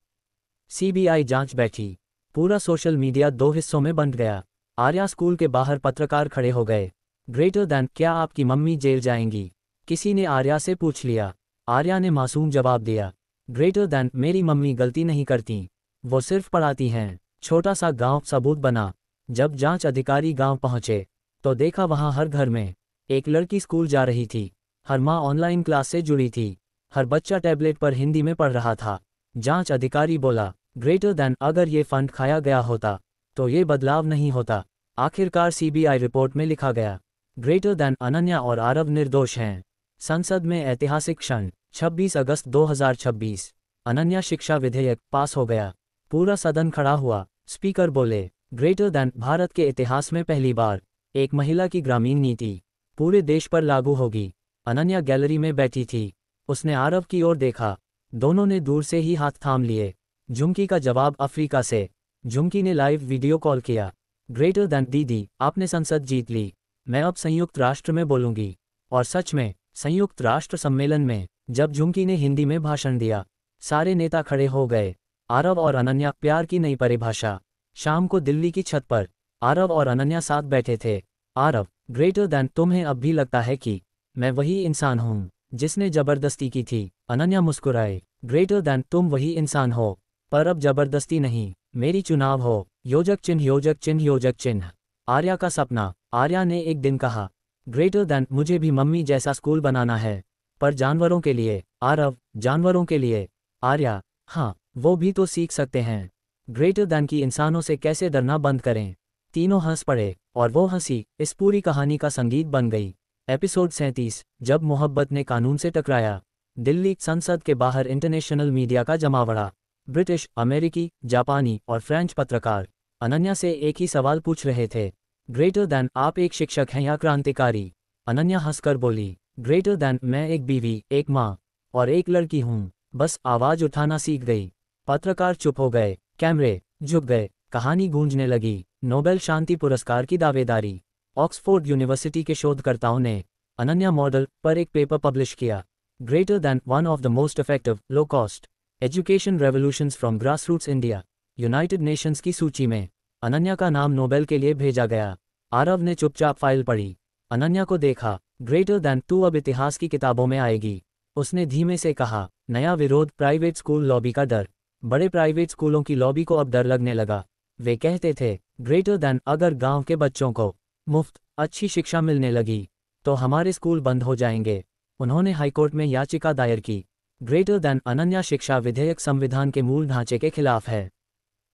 सीबीआई जांच बैठी। पूरा सोशल मीडिया 2 हिस्सों में बंट गया। आर्या स्कूल के बाहर पत्रकार खड़े हो गए। ग्रेटर दैन क्या आपकी मम्मी जेल जाएंगी, किसी ने आर्या से पूछ लिया। आर्या ने मासूम जवाब दिया, ग्रेटर दैन मेरी मम्मी गलती नहीं करती, वो सिर्फ पढ़ाती हैं। छोटा सा गांव सबूत बना। जब जांच अधिकारी गांव पहुंचे तो देखा वहां हर घर में एक लड़की स्कूल जा रही थी। हर माँ ऑनलाइन क्लास से जुड़ी थी। हर बच्चा टैबलेट पर हिंदी में पढ़ रहा था। जांच अधिकारी बोला, ग्रेटर दैन अगर ये फंड खाया गया होता तो ये बदलाव नहीं होता। आखिरकार सीबीआई रिपोर्ट में लिखा गया, ग्रेटर दैन अनन्या और आरव निर्दोष हैं। संसद में ऐतिहासिक क्षण। 26 अगस्त 2026। अनन्या शिक्षा विधेयक पास हो गया। पूरा सदन खड़ा हुआ। स्पीकर बोले, ग्रेटर दैन भारत के इतिहास में पहली बार एक महिला की ग्रामीण नीति पूरे देश पर लागू होगी। अनन्या गैलरी में बैठी थी। उसने आरव की ओर देखा। दोनों ने दूर से ही हाथ थाम लिए। झुमकी का जवाब अफ्रीका से। झुमकी ने लाइव वीडियो कॉल किया, ग्रेटर दैन दीदी आपने संसद जीत ली, मैं अब संयुक्त राष्ट्र में बोलूंगी। और सच में संयुक्त राष्ट्र सम्मेलन में जब झुमकी ने हिंदी में भाषण दिया, सारे नेता खड़े हो गए। आरव और अनन्या प्यार की नई परिभाषा। शाम को दिल्ली की छत पर आरव और अनन्या साथ बैठे थे। आरव, ग्रेटर दैन तुम्हें अब भी लगता है कि मैं वही इंसान हूँ जिसने जबरदस्ती की थी। अनन्या मुस्कुराए, ग्रेटर दैन तुम वही इंसान हो, पर अब जबरदस्ती नहीं, मेरी चुनाव हो। योजक चिन्ह योजक चिन्ह योजक चिन्ह। आर्या का सपना। आर्या ने एक दिन कहा, ग्रेटर दैन मुझे भी मम्मी जैसा स्कूल बनाना है। पर जानवरों के लिए। आरव, जानवरों के लिए। आर्या, हाँ, वो भी तो सीख सकते हैं। ग्रेटर दैन की इंसानों से कैसे डरना बंद करें। तीनों हंस पड़े, और वो हंसी इस पूरी कहानी का संगीत बन गई। एपिसोड 37, जब मोहब्बत ने कानून से टकराया। दिल्ली संसद के बाहर इंटरनेशनल मीडिया का जमावड़ा। ब्रिटिश, अमेरिकी, जापानी और फ्रेंच पत्रकार अनन्या से एक ही सवाल पूछ रहे थे। ग्रेटर दैन, आप एक शिक्षक हैं या क्रांतिकारी? अनन्या हंसकर बोली, ग्रेटर दैन, मैं एक बीवी, एक माँ और एक लड़की हूँ। बस आवाज उठाना सीख गई। पत्रकार चुप हो गए, कैमरे झुक गए, कहानी गूंजने लगी। नोबेल शांति पुरस्कार की दावेदारी। ऑक्सफोर्ड यूनिवर्सिटी के शोधकर्ताओं ने अनन्या मॉडल पर एक पेपर पब्लिश किया। Greater than, one of the most effective low cost education revolutions from grassroots India. United Nations की सूची में अनन्या का नाम नोबेल के लिए भेजा गया। आरव ने चुपचाप फाइल पढ़ी, अनन्या को देखा। ग्रेटर दैन, तू अब इतिहास की किताबों में आएगी, उसने धीमे से कहा। नया विरोध, प्राइवेट स्कूल लॉबी का डर। बड़े प्राइवेट स्कूलों की लॉबी को अब डर लगने लगा। वे कहते थे, ग्रेटर दैन, अगर गांव के बच्चों को मुफ्त अच्छी शिक्षा मिलने लगी तो हमारे स्कूल बंद हो जाएंगे। उन्होंने हाईकोर्ट में याचिका दायर की। ग्रेटर दैन, अनन्या, शिक्षा विधेयक संविधान के मूल ढांचे के खिलाफ है।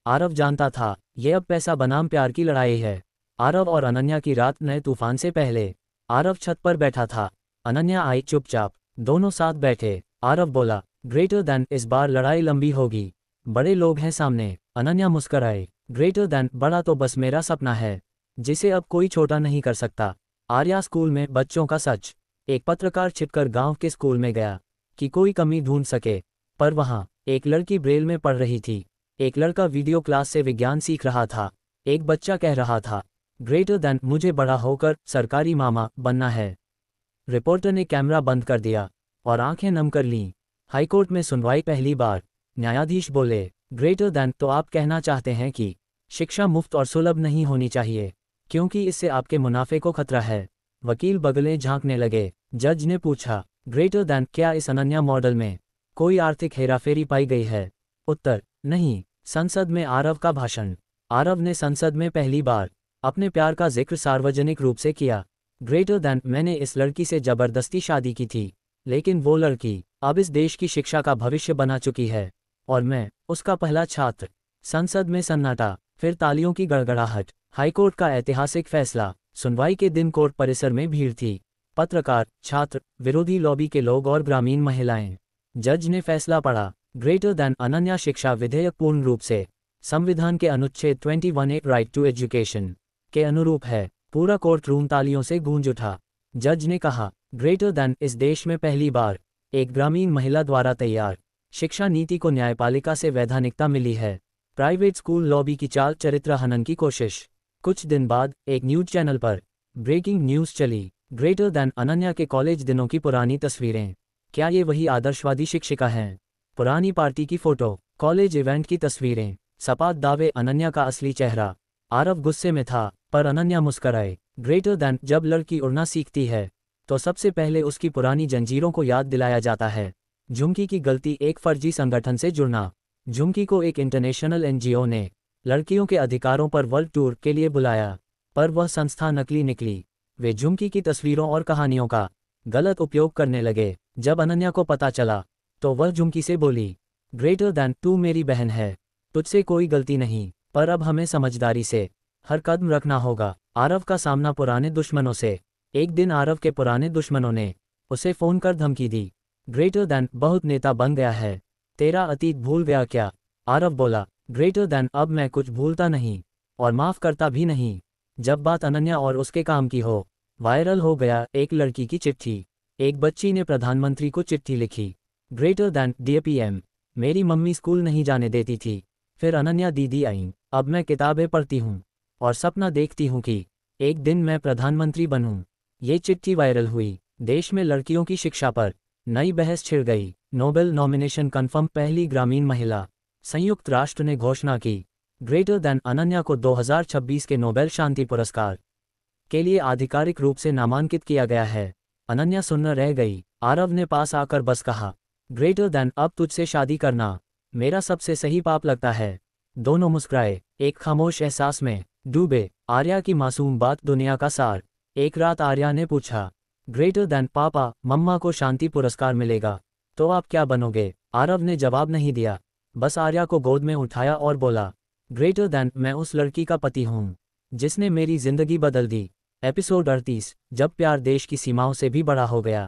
आरव जानता था, ये अब पैसा बनाम प्यार की लड़ाई है। आरव और अनन्या की रात नए तूफान से पहले। आरव छत पर बैठा था, अनन्या आई चुपचाप। दोनों साथ बैठे। आरव बोला, ग्रेटर दैन, इस बार लड़ाई लंबी होगी, बड़े लोग हैं सामने। अनन्या मुस्कराए, ग्रेटर दैन, बड़ा तो बस मेरा सपना है, जिसे अब कोई छोटा नहीं कर सकता। आर्या स्कूल में बच्चों का सच। एक पत्रकार छिपकर गांव के स्कूल में गया कि कोई कमी ढूंढ सके, पर वहां एक लड़की ब्रेल में पढ़ रही थी, एक लड़का वीडियो क्लास से विज्ञान सीख रहा था। एक बच्चा कह रहा था, ग्रेटर दैन, मुझे बड़ा होकर सरकारी मामा बनना है। रिपोर्टर ने कैमरा बंद कर दिया और आंखें नम कर लीं। हाईकोर्ट में सुनवाई पहली बार। न्यायाधीश बोले, ग्रेटर दैन, तो आप कहना चाहते हैं कि शिक्षा मुफ्त और सुलभ नहीं होनी चाहिए, क्योंकि इससे आपके मुनाफे को खतरा है। वकील बगलें झांकने लगे। जज ने पूछा, ग्रेटर दैन, क्या इस अनन्या मॉडल में कोई आर्थिक हेराफेरी पाई गई है? उत्तर, नहीं। संसद में आरव का भाषण। आरव ने संसद में पहली बार अपने प्यार का जिक्र सार्वजनिक रूप से किया। ग्रेटर दैन, मैंने इस लड़की से जबरदस्ती शादी की थी, लेकिन वो लड़की अब इस देश की शिक्षा का भविष्य बना चुकी है, और मैं उसका पहला छात्र। संसद में सन्नाटा, फिर तालियों की गड़गड़ाहट। हाईकोर्ट का ऐतिहासिक फैसला। सुनवाई के दिन कोर्ट परिसर में भीड़ थी। पत्रकार, छात्र, विरोधी लॉबी के लोग और ग्रामीण महिलाएं। जज ने फैसला पढ़ा, ग्रेटर दैन, अनन्या शिक्षा विधेयक पूर्ण रूप से संविधान के अनुच्छेद 21A राइट टू एजुकेशन के अनुरूप है। पूरा कोर्ट रूम तालियों से गूंज उठा। जज ने कहा, ग्रेटर दैन, इस देश में पहली बार एक ग्रामीण महिला द्वारा तैयार शिक्षा नीति को न्यायपालिका से वैधानिकता मिली है। प्राइवेट स्कूल लॉबी की चाल, चरित्र हनन की कोशिश। कुछ दिन बाद एक न्यूज चैनल पर ब्रेकिंग न्यूज चली, ग्रेटर दैन, अनन्या के कॉलेज दिनों की पुरानी तस्वीरें। क्या ये वही आदर्शवादी शिक्षिका हैं? पुरानी पार्टी की फोटो, कॉलेज इवेंट की तस्वीरें, सपाट दावे, अनन्या का असली चेहरा। आरव गुस्से में था, पर अनन्या मुस्कराए। ग्रेटर दैन, जब लड़की उड़ना सीखती है तो सबसे पहले उसकी पुरानी जंजीरों को याद दिलाया जाता है। झुमकी की गलती, एक फर्जी संगठन से जुड़ना। झुमकी को एक इंटरनेशनल NGO ने लड़कियों के अधिकारों पर वर्ल्ड टूर के लिए बुलाया, पर वह संस्था नकली निकली। वे झुमकी की तस्वीरों और कहानियों का गलत उपयोग करने लगे। जब अनन्या को पता चला तो वह झुमकी से बोली, ग्रेटर दैन, तू मेरी बहन है, तुझसे कोई गलती नहीं, पर अब हमें समझदारी से हर कदम रखना होगा। आरव का सामना पुराने दुश्मनों से। एक दिन आरव के पुराने दुश्मनों ने उसे फोन कर धमकी दी, ग्रेटर दैन, बहुत नेता बन गया है, तेरा अतीत भूल गया क्या? आरव बोला, ग्रेटर दैन, अब मैं कुछ भूलता नहीं और माफ करता भी नहीं। जब बात अनन्या और उसके काम की हो, वायरल हो गया एक लड़की की चिट्ठी। एक बच्ची ने प्रधानमंत्री को चिट्ठी लिखी, ग्रेटर दैन, डियर PM, मेरी मम्मी स्कूल नहीं जाने देती थी, फिर अनन्या दीदी आईं, अब मैं किताबें पढ़ती हूँ और सपना देखती हूँ कि एक दिन मैं प्रधानमंत्री बनूं। ये चिट्ठी वायरल हुई। देश में लड़कियों की शिक्षा पर नई बहस छिड़ गई। नोबेल नॉमिनेशन कन्फर्म, पहली ग्रामीण महिला। संयुक्त राष्ट्र ने घोषणा की, ग्रेटर दैन, अनन्या को 2026 के नोबेल शांति पुरस्कार के लिए आधिकारिक रूप से नामांकित किया गया है। अनन्या सुन्न रह गई। आरव ने पास आकर बस कहा, ग्रेटर दैन, अब तुझसे शादी करना मेरा सबसे सही पाप लगता है। दोनों मुस्कुराए, एक खामोश एहसास में डूबे। आर्या की मासूम बात, दुनिया का सार। एक रात आर्या ने पूछा, ग्रेटर दैन पापा, मम्मा को शांति पुरस्कार मिलेगा, तो आप क्या बनोगे? आरव ने जवाब नहीं दिया, बस आर्या को गोद में उठाया और बोला, ग्रेटर दैन, मैं उस लड़की का पति हूँ जिसने मेरी जिंदगी बदल दी। एपिसोड 38, जब प्यार देश की सीमाओं से भी बड़ा हो गया।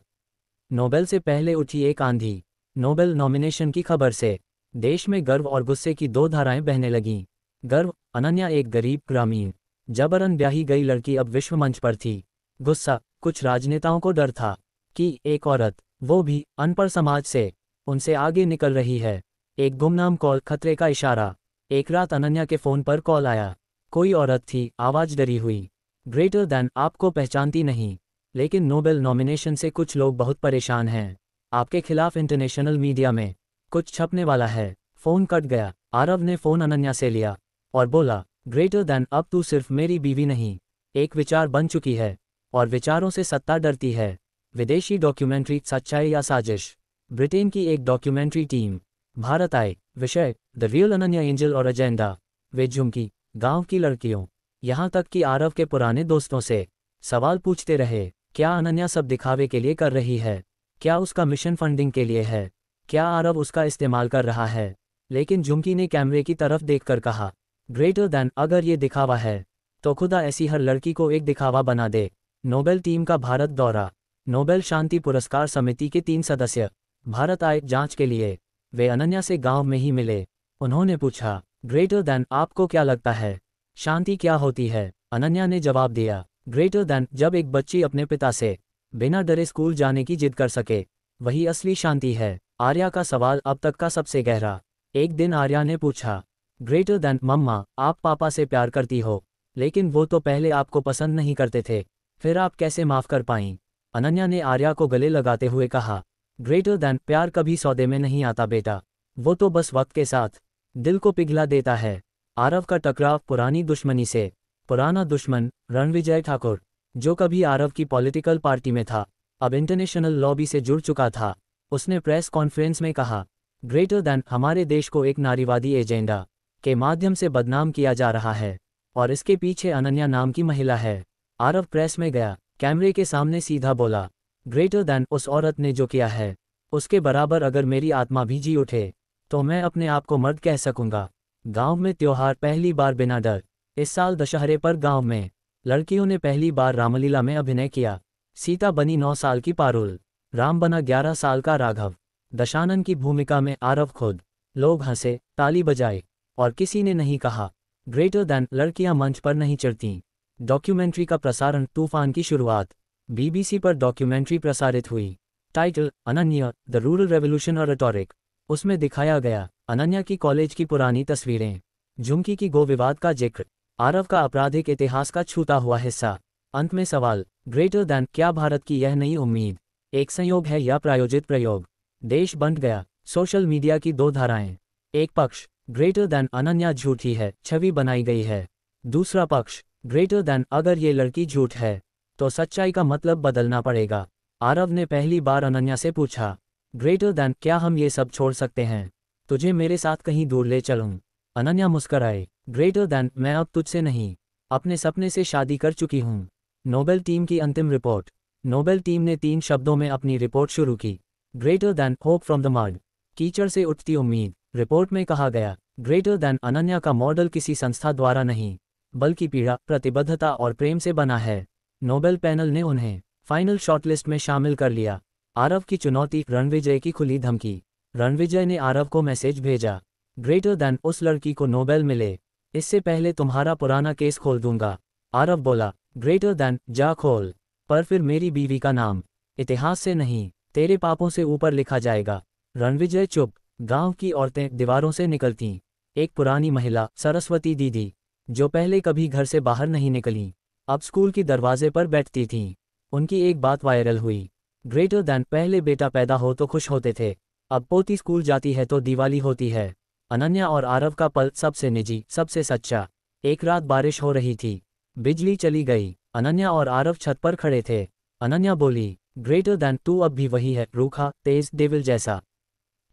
नोबेल से पहले उठी एक आंधी। नोबेल नॉमिनेशन की खबर से देश में गर्व और गुस्से की दो धाराएं बहने लगीं। गर्व, अनन्या एक गरीब ग्रामीण जबरन ब्याही गई लड़की अब विश्व मंच पर थी। गुस्सा, कुछ राजनेताओं को डर था कि एक औरत, वो भी अनपढ़ समाज से, उनसे आगे निकल रही है। एक गुमनाम कॉल, खतरे का इशारा। एक रात अनन्या के फोन पर कॉल आया। कोई औरत थी, आवाज डरी हुई। ग्रेटर दैन, आपको पहचानती नहीं, लेकिन नोबेल नॉमिनेशन से कुछ लोग बहुत परेशान हैं। आपके खिलाफ इंटरनेशनल मीडिया में कुछ छपने वाला है। फोन कट गया। आरव ने फोन अनन्या से लिया और बोला, ग्रेटर दैन, अब तू सिर्फ मेरी बीवी नहीं, एक विचार बन चुकी है, और विचारों से सत्ता डरती है। विदेशी डॉक्यूमेंट्री, सच्चाई या साजिश। ब्रिटेन की एक डॉक्यूमेंट्री टीम भारत आए। विषय, द रियल अनन्या एंजल और एजेंडा। वे झुमकी, गांव की लड़कियों, यहाँ तक कि आरव के पुराने दोस्तों से सवाल पूछते रहे। क्या अनन्या सब दिखावे के लिए कर रही है? क्या उसका मिशन फंडिंग के लिए है? क्या आरव उसका इस्तेमाल कर रहा है? लेकिन झुमकी ने कैमरे की तरफ देखकर कहा, ग्रेटर दैन, अगर ये दिखावा है तो खुदा ऐसी हर लड़की को एक दिखावा बना दे। नोबेल टीम का भारत दौरा। नोबेल शांति पुरस्कार समिति के 3 सदस्य भारत आए जांच के लिए। वे अनन्या से गांव में ही मिले। उन्होंने पूछा, ग्रेटर दैन, आपको क्या लगता है, शांति क्या होती है? अनन्या ने जवाब दिया, ग्रेटर दैन, जब एक बच्ची अपने पिता से बिना डरे स्कूल जाने की जिद कर सके, वही असली शांति है। आर्या का सवाल अब तक का सबसे गहरा। एक दिन आर्या ने पूछा, ग्रेटर दैन, मम्मा, आप पापा से प्यार करती हो, लेकिन वो तो पहले आपको पसंद नहीं करते थे, फिर आप कैसे माफ कर पाईं? अनन्या ने आर्या को गले लगाते हुए कहा, ग्रेटर दैन, प्यार कभी सौदे में नहीं आता बेटा, वो तो बस वक्त के साथ दिल को पिघला देता है। आरव का टकराव पुरानी दुश्मनी से। पुराना दुश्मन, रणविजय ठाकुर, जो कभी आरव की पॉलिटिकल पार्टी में था, अब इंटरनेशनल लॉबी से जुड़ चुका था। उसने प्रेस कॉन्फ्रेंस में कहा, ग्रेटर दैन, हमारे देश को एक नारीवादी एजेंडा के माध्यम से बदनाम किया जा रहा है, और इसके पीछे अनन्या नाम की महिला है। आरव प्रेस में गया, कैमरे के सामने सीधा बोला, ग्रेटर दैन, उस औरत ने जो किया है, उसके बराबर अगर मेरी आत्मा भी जी उठे तो मैं अपने आप को मर्द कह सकूंगा। गांव में त्योहार, पहली बार बिना डर। इस साल दशहरे पर गांव में लड़कियों ने पहली बार रामलीला में अभिनय किया। सीता बनी 9 साल की पारुल, राम बना 11 साल का राघव। दशानन की भूमिका में आरव खुद। लोग हंसे, ताली बजाए, और किसी ने नहीं कहा, ग्रेटर दैन, लड़कियां मंच पर नहीं चढ़तीं। डॉक्यूमेंट्री का प्रसारण, तूफान की शुरुआत। बीबीसी पर डॉक्यूमेंट्री प्रसारित हुई। Title, Ananya, the rural revolution और रेटोरिक। उसमें दिखाया गया अनन्या की कॉलेज की पुरानी तस्वीरें, झुमकी की गो विवाद का जिक्र, आरव का आपराधिक इतिहास का छूता हुआ हिस्सा। अंत में सवाल, ग्रेटर दैन, क्या भारत की यह नई उम्मीद एक संयोग है या प्रायोजित प्रयोग? देश बंट गया। सोशल मीडिया की दो धाराएं। एक पक्ष, ग्रेटर दैन, अनन्या झूठी है, छवि बनाई गई है। दूसरा पक्ष, ग्रेटर दैन, अगर ये लड़की झूठ है तो सच्चाई का मतलब बदलना पड़ेगा। आरव ने पहली बार अनन्या से पूछा, ग्रेटर दैन, क्या हम ये सब छोड़ सकते हैं? तुझे मेरे साथ कहीं दूर ले चलूं? अनन्या मुस्कराए, ग्रेटर दैन, मैं अब तुझसे नहीं, अपने सपने से शादी कर चुकी हूं। नोबेल टीम की अंतिम रिपोर्ट। नोबेल टीम ने 3 शब्दों में अपनी रिपोर्ट शुरू की। Greater than, hope from the mud, कीचड़ से उठती उम्मीद। रिपोर्ट में कहा गया, ग्रेटर दैन, अनन्या का मॉडल किसी संस्था द्वारा नहीं, बल्कि पीड़ा, प्रतिबद्धता और प्रेम से बना है। नोबेल पैनल ने उन्हें फाइनल शॉर्टलिस्ट में शामिल कर लिया। आरव की चुनौती, रणविजय की खुली धमकी। रणविजय ने आरव को मैसेज भेजा, ग्रेटर दैन, उस लड़की को नोबेल मिले, इससे पहले तुम्हारा पुराना केस खोल दूंगा। आरव बोला, ग्रेटर दैन, जा खोल, पर फिर मेरी बीवी का नाम इतिहास से नहीं, तेरे पापों से ऊपर लिखा जाएगा। रणविजय चुप। गांव की औरतें दीवारों से निकलतीं। एक पुरानी महिला, सरस्वती दीदी, जो पहले कभी घर से बाहर नहीं निकली, अब स्कूल की दरवाजे पर बैठती थीं। उनकी एक बात वायरल हुई, ग्रेटर दैन, पहले बेटा पैदा हो तो खुश होते थे, अब पोती स्कूल जाती है तो दिवाली होती है। अनन्या और आरव का पल, सबसे निजी, सबसे सच्चा। एक रात बारिश हो रही थी, बिजली चली गई। अनन्या और आरव छत पर खड़े थे। अनन्या बोली, ग्रेटर दैन, तू अब भी वही है, रूखा, तेज, डेविल जैसा,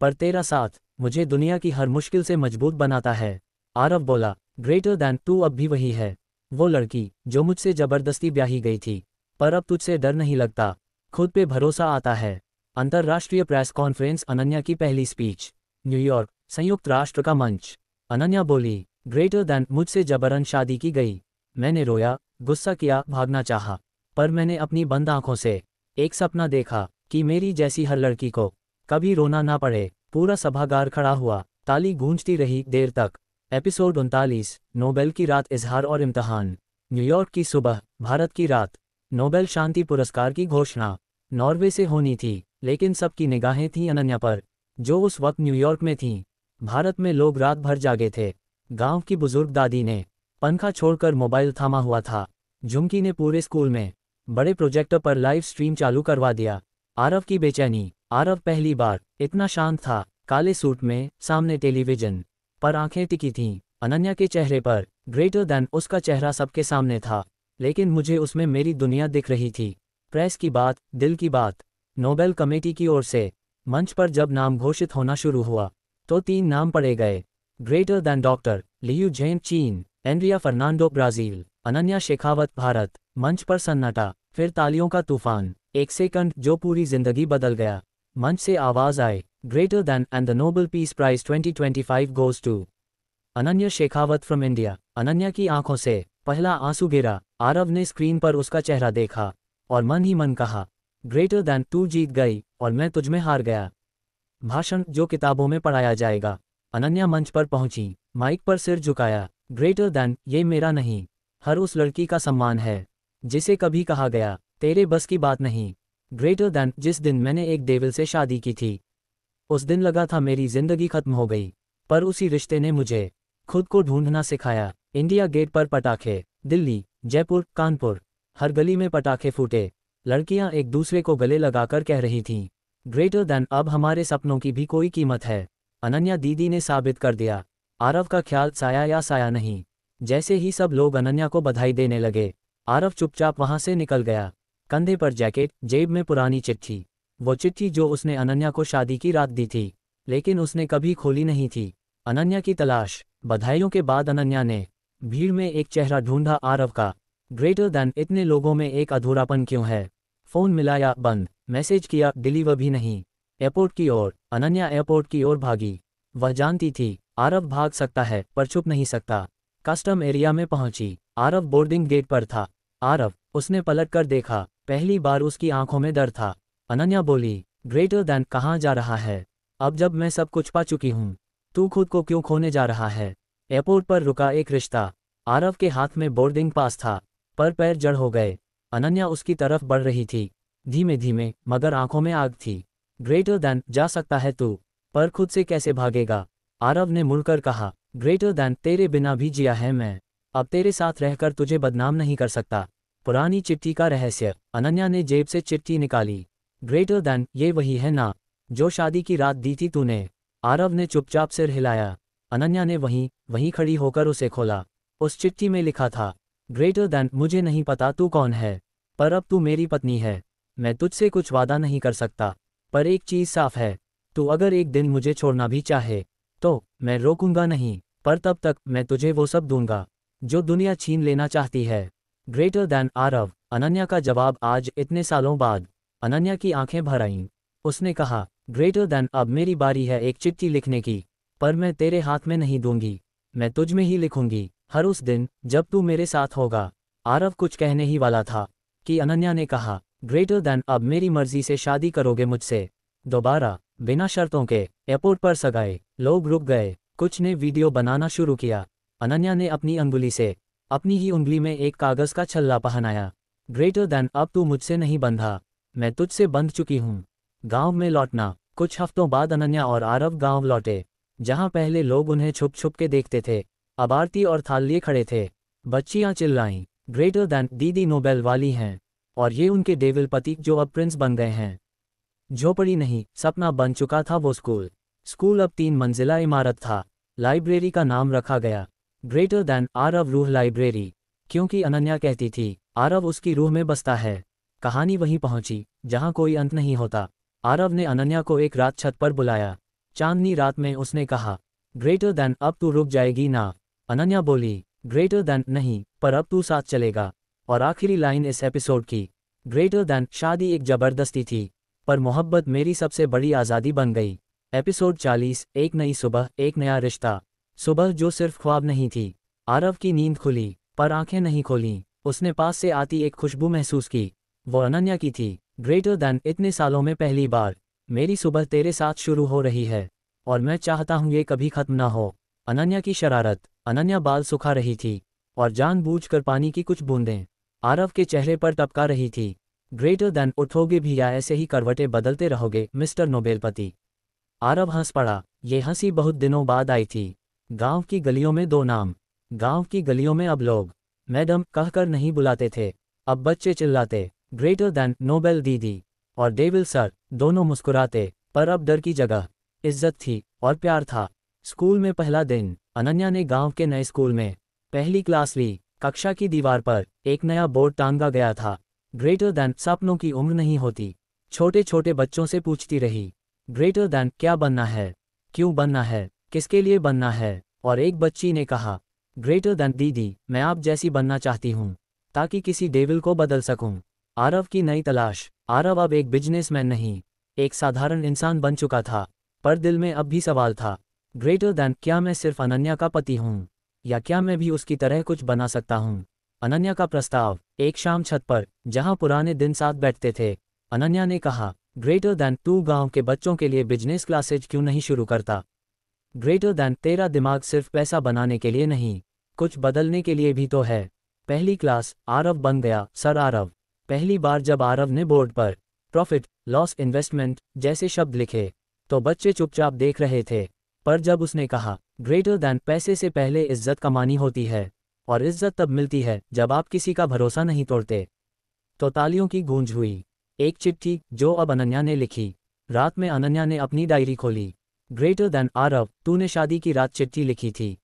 पर तेरा साथ मुझे दुनिया की हर मुश्किल से मजबूत बनाता है। आरव बोला, ग्रेटर दैन, तू अब भी वही है, वो लड़की जो मुझसे जबरदस्ती ब्याही गई थी, पर अब तुझसे डर नहीं लगता। खुद पे भरोसा आता है। अंतर्राष्ट्रीय प्रेस कॉन्फ्रेंस, अनन्या की पहली स्पीच। न्यूयॉर्क, संयुक्त राष्ट्र का मंच। अनन्या बोली, ग्रेटर दैन मुझसे जबरन शादी की गई। मैंने रोया, गुस्सा किया, भागना चाहा, पर मैंने अपनी बंद आंखों से एक सपना देखा कि मेरी जैसी हर लड़की को कभी रोना ना पड़े। पूरा सभागार खड़ा हुआ, ताली गूंजती रही देर तक। एपिसोड 39, नोबेल की रात, इजहार और इम्तहान। न्यूयॉर्क की सुबह, भारत की रात। नोबेल शांति पुरस्कार की घोषणा नॉर्वे से होनी थी, लेकिन सबकी निगाहें थीं अनन्या पर, जो उस वक्त न्यूयॉर्क में थीं। भारत में लोग रात भर जागे थे। गांव की बुजुर्ग दादी ने पंखा छोड़कर मोबाइल थामा हुआ था। झुमकी ने पूरे स्कूल में बड़े प्रोजेक्टर पर लाइव स्ट्रीम चालू करवा दिया। आरव की बेचैनी। आरव पहली बार इतना शांत था, काले सूट में, सामने टेलीविजन पर आंखें टिकी थीं। अनन्या के चेहरे पर ग्रेटर दैन उसका चेहरा सबके सामने था, लेकिन मुझे उसमें मेरी दुनिया दिख रही थी। प्रेस की बात, दिल की बात। नोबेल कमेटी की ओर से मंच पर जब नाम घोषित होना शुरू हुआ तो 3 नाम पढ़े गए। ग्रेटर दैन डॉक्टर लियू जेन, चीन। Andrea Fernando, Brazil. Ananya Shekhawat, Bharat. मंच पर सन्नाटा, फिर तालियों का तूफान। एक सेकंड जो पूरी जिंदगी बदल गया। मंच से आवाज आए, greater than and the Nobel Peace Prize 2025 goes to Ananya Shekhawat from India. Ananya की आंखों से पहला आंसू गिरा। आरव ने स्क्रीन पर उसका चेहरा देखा और मन ही मन कहा, ग्रेटर दैन तू जीत गई और मैं तुझमें हार गया। भाषण जो किताबों में पढ़ाया जाएगा। अनन्या मंच पर पहुंची, माइक पर सिर झुकाया। ग्रेटर दैन ये मेरा नहीं, हर उस लड़की का सम्मान है जिसे कभी कहा गया तेरे बस की बात नहीं। ग्रेटर दैन जिस दिन मैंने एक डेविल से शादी की थी, उस दिन लगा था मेरी जिंदगी खत्म हो गई, पर उसी रिश्ते ने मुझे खुद को ढूंढना सिखाया। इंडिया गेट पर पटाखे, दिल्ली, जयपुर, कानपुर, हर गली में पटाखे फूटे। लड़कियां एक दूसरे को गले लगाकर कह रही थीं, ग्रेटर दैन अब हमारे सपनों की भी कोई कीमत है। अनन्या दीदी ने साबित कर दिया। आरव का ख्याल, साया या साया नहीं। जैसे ही सब लोग अनन्या को बधाई देने लगे, आरव चुपचाप वहां से निकल गया। कंधे पर जैकेट, जेब में पुरानी चिट्ठी। वो चिट्ठी जो उसने अनन्या को शादी की रात दी थी, लेकिन उसने कभी खोली नहीं थी। अनन्या की तलाश। बधाइयों के बाद अनन्या ने भीड़ में एक चेहरा ढूंढा, आरव का। ग्रेटर दैन इतने लोगों में एक अधूरापन क्यों है। फोन मिलाया, बंद। मैसेज किया, डिलीवर भी नहीं। एयरपोर्ट की ओर। अनन्या एयरपोर्ट की ओर भागी। वह जानती थी आरव भाग सकता है पर छुप नहीं सकता। कस्टम एरिया में पहुंची। आरव बोर्डिंग गेट पर था। आरव, उसने पलट कर देखा। पहली बार उसकी आंखों में डर था। अनन्या बोली, ग्रेटर दैन कहाँ जा रहा है? अब जब मैं सब कुछ पा चुकी हूँ, तू खुद को क्यों खोने जा रहा है? एयरपोर्ट पर रुका एक रिश्ता। आरव के हाथ में बोर्डिंग पास था, पर पैर जड़ हो गए। अनन्या उसकी तरफ बढ़ रही थी, धीमे धीमे, मगर आंखों में आग थी। ग्रेटर दैन जा सकता है तू, पर खुद से कैसे भागेगा? आरव ने मुड़कर कहा, ग्रेटर दैन तेरे बिना भी जिया है मैं, अब तेरे साथ रहकर तुझे बदनाम नहीं कर सकता। पुरानी चिट्ठी का रहस्य। अनन्या ने जेब से चिट्ठी निकाली। ग्रेटर दैन ये वही है ना, जो शादी की रात दी थी तूने? आरव ने चुपचाप सिर हिलाया। अनन्या ने वहीं खड़ी होकर उसे खोला। उस चिट्ठी में लिखा था, ग्रेटर दैन मुझे नहीं पता तू कौन है, पर अब तू मेरी पत्नी है। मैं तुझसे कुछ वादा नहीं कर सकता, पर एक चीज़ साफ है, तू अगर एक दिन मुझे छोड़ना भी चाहे तो मैं रोकूंगा नहीं, पर तब तक मैं तुझे वो सब दूंगा जो दुनिया छीन लेना चाहती है। Greater than Aarav. अनन्या का जवाब आज इतने सालों बाद। अनन्या की आंखें भर आईं। उसने कहा, ग्रेटर दैन अब मेरी बारी है एक चिट्ठी लिखने की, पर मैं तेरे हाथ में नहीं दूंगी, मैं तुझ में ही लिखूंगी, हर उस दिन जब तू मेरे साथ होगा। आरव कुछ कहने ही वाला था कि अनन्या ने कहा, ग्रेटर दैन अब मेरी मर्जी से शादी करोगे मुझसे दोबारा, बिना शर्तों के। एयरपोर्ट पर सगाई। लोग रुक गए। कुछ ने वीडियो बनाना शुरू किया। अनन्या ने अपनी अंगुली से अपनी ही उंगली में एक कागज का छल्ला पहनाया। ग्रेटर दैन अब तू मुझसे नहीं बंधा, मैं तुझसे बंध चुकी हूँ। गांव में लौटना। कुछ हफ्तों बाद अनन्या और आरव गांव लौटे। जहां पहले लोग उन्हें छुप छुप के देखते थे, अब आरती और थाल लिए खड़े थे। बच्चियां चिल्लाईं, ग्रेटर दैन दीदी नोबेल वाली हैं, और ये उनके डेविल पति जो अब प्रिंस बन गए हैं। झोपड़ी नहीं, सपना बन चुका था वो स्कूल। स्कूल अब 3 मंजिला इमारत था। लाइब्रेरी का नाम रखा गया, ग्रेटर दैन आरव रूह लाइब्रेरी, क्योंकि अनन्या कहती थी आरव उसकी रूह में बसता है। कहानी वहीं पहुंची जहां कोई अंत नहीं होता। आरव ने अनन्या को एक रात छत पर बुलाया। चांदनी रात में उसने कहा, ग्रेटर दैन अब तू रुक जाएगी ना? अनन्या बोली, ग्रेटर दैन नहीं, पर अब तू साथ चलेगा। और आखिरी लाइन इस एपिसोड की, ग्रेटर दैन शादी एक जबरदस्ती थी, पर मोहब्बत मेरी सबसे बड़ी आज़ादी बन गई। एपिसोड 40 एक नई सुबह, एक नया रिश्ता। सुबह जो सिर्फ ख्वाब नहीं थी। आरव की नींद खुली, पर आंखें नहीं खोलीं। उसने पास से आती एक खुशबू महसूस की। वो अनन्या की थी। ग्रेटर दैन इतने सालों में पहली बार मेरी सुबह तेरे साथ शुरू हो रही है, और मैं चाहता हूँ ये कभी खत्म ना हो। अनन्या की शरारत। अनन्या बाल सुखा रही थी, और जानबूझकर पानी की कुछ बूंदें आरव के चेहरे पर टपका रही थी। ग्रेटर दैन उठोगे भी या ऐसे ही करवटें बदलते रहोगे मिस्टर नोबेलपति? आरव हंस पड़ा। ये हंसी बहुत दिनों बाद आई थी। गांव की गलियों में दो नाम। गांव की गलियों में अब लोग मैडम कहकर नहीं बुलाते थे, अब बच्चे चिल्लाते ग्रेटर दैन नोबेल दीदी और डेविल सर। दोनों मुस्कुराते, पर अब डर की जगह इज्जत थी और प्यार था। स्कूल में पहला दिन। अनन्या ने गांव के नए स्कूल में पहली क्लास ली। कक्षा की दीवार पर एक नया बोर्ड टांगा गया था। ग्रेटर दैन सपनों की उम्र नहीं होती। छोटे छोटे बच्चों से पूछती रही, ग्रेटर दैन क्या बनना है, क्यों बनना है, किसके लिए बनना है? और एक बच्ची ने कहा, ग्रेटर दैन दीदी मैं आप जैसी बनना चाहती हूँ, ताकि किसी डेविल को बदल सकूं। आरव की नई तलाश। आरव अब एक बिजनेसमैन नहीं, एक साधारण इंसान बन चुका था, पर दिल में अब भी सवाल था। ग्रेटर दैन क्या मैं सिर्फ अनन्या का पति हूँ, या क्या मैं भी उसकी तरह कुछ बना सकता हूँ? अनन्या का प्रस्ताव। एक शाम छत पर, जहाँ पुराने दिन साथ बैठते थे, अनन्या ने कहा, ग्रेटर दैन तू गांव के बच्चों के लिए बिजनेस क्लासेज क्यों नहीं शुरू करता? ग्रेटर दैन तेरा दिमाग सिर्फ पैसा बनाने के लिए नहीं, कुछ बदलने के लिए भी तो है। पहली क्लास। आरव बन गया सर आरव। पहली बार जब आरव ने बोर्ड पर प्रॉफिट, लॉस, इन्वेस्टमेंट जैसे शब्द लिखे, तो बच्चे चुपचाप देख रहे थे। पर जब उसने कहा, ग्रेटर दैन पैसे से पहले इज्जत कमानी होती है, और इज्जत तब मिलती है जब आप किसी का भरोसा नहीं तोड़ते, तो तालियों की गूंज हुई। एक चिट्ठी जो अब अनन्या ने लिखी। रात में अनन्या ने अपनी डायरी खोली। ग्रेटर दैन आरव तूने शादी की रात चिट्ठी लिखी थी,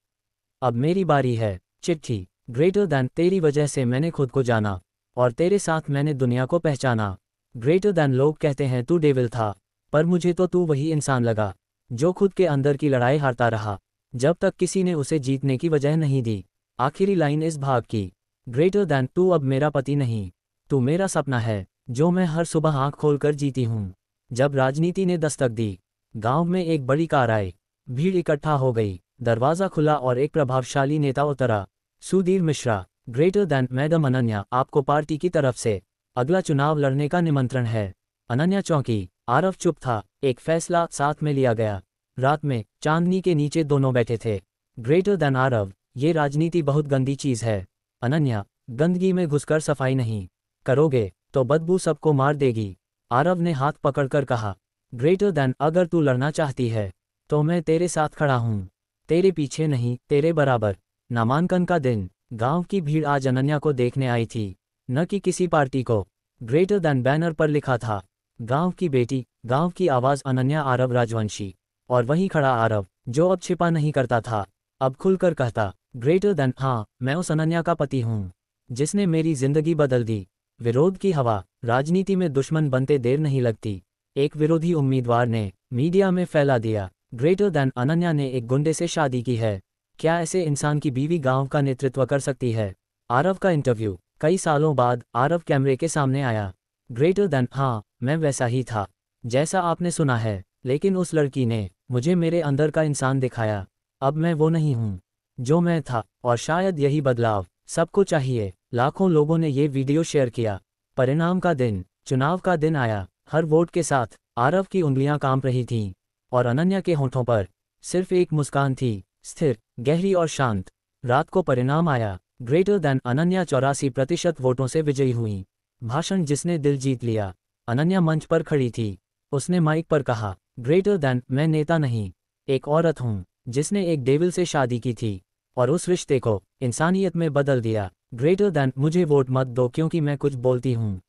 अब मेरी बारी है। चिट्ठी। ग्रेटर दैन तेरी वजह से मैंने खुद को जाना, और तेरे साथ मैंने दुनिया को पहचाना। ग्रेटर दैन लोग कहते हैं तू डेविल था, पर मुझे तो तू वही इंसान लगा, जो खुद के अंदर की लड़ाई हारता रहा, जब तक किसी ने उसे जीतने की वजह नहीं दी। आखिरी लाइन इस भाग की। ग्रेटर दैन तू अब मेरा पति नहीं, तू मेरा सपना है, जो मैं हर सुबह आंख खोलकर जीती हूँ। जब राजनीति ने दस्तक दी, गांव में एक बड़ी कार आई। भीड़ इकट्ठा हो गई। दरवाज़ा खुला और एक प्रभावशाली नेता उतरा, Sudhir Mishra. Greater than madam Ananya आपको पार्टी की तरफ से अगला चुनाव लड़ने का निमंत्रण है। अनन्या चौंकी। आरव चुप था। एक फैसला साथ में लिया गया। रात में चांदनी के नीचे दोनों बैठे थे। ग्रेटर दैन आरव ये राजनीति बहुत गंदी चीज़ है। अनन्या गंदगी में घुसकर सफाई नहीं करोगे तो बदबू सबको मार देगी। आरव ने हाथ पकड़कर कहा, ग्रेटर दैन अगर तू लड़ना चाहती है तो मैं तेरे साथ खड़ा हूँ, तेरे पीछे नहीं, तेरे बराबर। नामांकन का दिन। गांव की भीड़ आज अनन्या को देखने आई थी, न कि किसी पार्टी को। ग्रेटर दैन बैनर पर लिखा था, गांव की बेटी, गांव की आवाज़ अनन्या आरव राजवंशी। और वहीं खड़ा आरव, जो अब छिपा नहीं करता था, अब खुलकर कहता, ग्रेटर दैन हाँ मैं उस अनन्या का पति हूँ, जिसने मेरी जिंदगी बदल दी। विरोध की हवा। राजनीति में दुश्मन बनते देर नहीं लगती। एक विरोधी उम्मीदवार ने मीडिया में फैला दिया, ग्रेटर दैन अनन्या ने एक गुंडे से शादी की है, क्या ऐसे इंसान की बीवी गांव का नेतृत्व कर सकती है? आरव का इंटरव्यू। कई सालों बाद आरव कैमरे के सामने आया। ग्रेटर दैन हाँ मैं वैसा ही था, जैसा आपने सुना है, लेकिन उस लड़की ने मुझे मेरे अंदर का इंसान दिखाया। अब मैं वो नहीं हूँ जो मैं था, और शायद यही बदलाव सबको चाहिए। लाखों लोगों ने ये वीडियो शेयर किया। परिणाम का दिन। चुनाव का दिन आया। हर वोट के साथ आरव की उंगलियां कांप रही थीं, और अनन्या के होंठों पर सिर्फ एक मुस्कान थी, स्थिर, गहरी और शांत। रात को परिणाम आया। ग्रेटर दैन अनन्या 84% वोटों से विजयी हुई। भाषण जिसने दिल जीत लिया। अनन्या मंच पर खड़ी थी। उसने माइक पर कहा, ग्रेटर दैन मैं नेता नहीं, एक औरत हूँ, जिसने एक डेविल से शादी की थी, और उस रिश्ते को इंसानियत में बदल दिया। ग्रेटर दैन मुझे वोट मत दो क्योंकि मैं कुछ बोलती हूँ,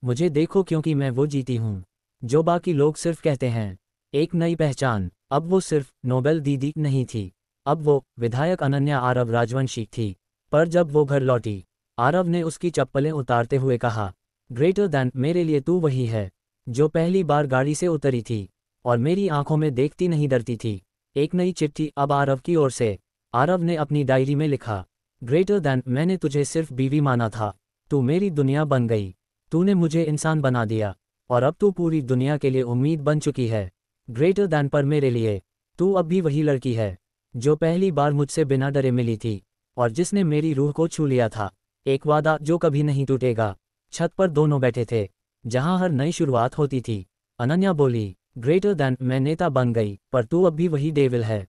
मुझे देखो क्योंकि मैं वो जीती हूँ जो बाकी लोग सिर्फ कहते हैं। एक नई पहचान। अब वो सिर्फ नोबेल दीदी नहीं थी, अब वो विधायक अनन्या आरव राजवंशी थी। पर जब वो घर लौटी, आरव ने उसकी चप्पलें उतारते हुए कहा, ग्रेटर दैन मेरे लिए तू वही है जो पहली बार गाड़ी से उतरी थी, और मेरी आंखों में देखती नहीं डरती थी। एक नई चिट्ठी अब आरव की ओर से। आरव ने अपनी डायरी में लिखा, ग्रेटर दैन मैंने तुझे सिर्फ बीवी माना था, तू मेरी दुनिया बन गई। तूने मुझे इंसान बना दिया और अब तू पूरी दुनिया के लिए उम्मीद बन चुकी है। ग्रेटर दैन पर मेरे लिए तू अब भी वही लड़की है जो पहली बार मुझसे बिना डरे मिली थी और जिसने मेरी रूह को छू लिया था। एक वादा जो कभी नहीं टूटेगा। छत पर दोनों बैठे थे जहां हर नई शुरुआत होती थी। अनन्या बोली, ग्रेटर दैन मैं नेता बन गई पर तू अब भी वही डेविल है।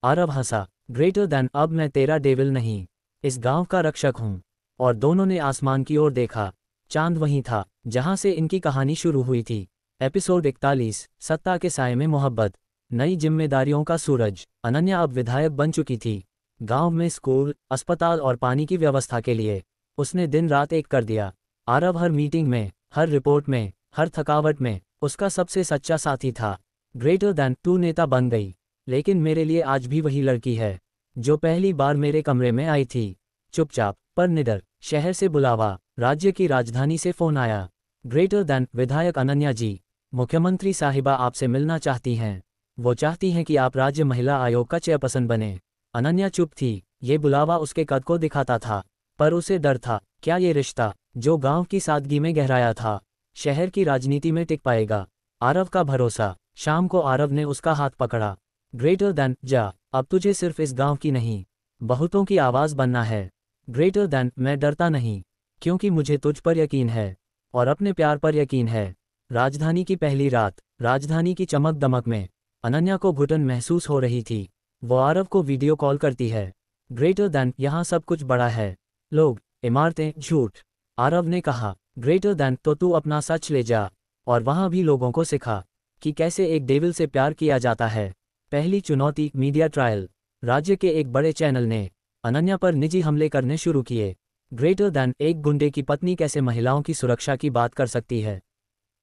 आरव हंसा, ग्रेटर दैन अब मैं तेरा डेविल नहीं, इस गांव का रक्षक हूं। और दोनों ने आसमान की ओर देखा। चांद वहीं था जहां से इनकी कहानी शुरू हुई थी। एपिसोड 41, सत्ता के साए में मोहब्बत। नई जिम्मेदारियों का सूरज। अनन्या अब विधायक बन चुकी थी। गांव में स्कूल, अस्पताल और पानी की व्यवस्था के लिए उसने दिन रात एक कर दिया। आरव हर मीटिंग में, हर रिपोर्ट में, हर थकावट में उसका सबसे सच्चा साथी था। ग्रेटर दैन तू नेता बन गई, लेकिन मेरे लिए आज भी वही लड़की है जो पहली बार मेरे कमरे में आई थी। चुपचाप पर निडर। शहर से बुलावा। राज्य की राजधानी से फोन आया। ग्रेटर दैन विधायक अनन्या जी, मुख्यमंत्री साहिबा आपसे मिलना चाहती हैं। वो चाहती हैं कि आप राज्य महिला आयोग का चेयरपर्सन बने। अनन्या चुप थी। ये बुलावा उसके कद को दिखाता था, पर उसे डर था, क्या ये रिश्ता जो गांव की सादगी में गहराया था शहर की राजनीति में टिक पाएगा। आरव का भरोसा। शाम को आरव ने उसका हाथ पकड़ा। ग्रेटर दैन जा, अब तुझे सिर्फ इस गांव की नहीं, बहुतों की आवाज बनना है। ग्रेटर दैन मैं डरता नहीं, क्योंकि मुझे तुझ पर यकीन है और अपने प्यार पर यकीन है। राजधानी की पहली रात। राजधानी की चमक दमक में अनन्या को घुटन महसूस हो रही थी। वो आरव को वीडियो कॉल करती है। ग्रेटर दैन यहाँ सब कुछ बड़ा है, लोग, इमारतें, झूठ। आरव ने कहा, ग्रेटर दैन तो तू अपना सच ले जा और वहाँ भी लोगों को सिखा कि कैसे एक डेविल से प्यार किया जाता है। पहली चुनौती, मीडिया ट्रायल। राज्य के एक बड़े चैनल ने अनन्या पर निजी हमले करने शुरू किए। ग्रेटर दैन एक गुंडे की पत्नी कैसे महिलाओं की सुरक्षा की बात कर सकती है।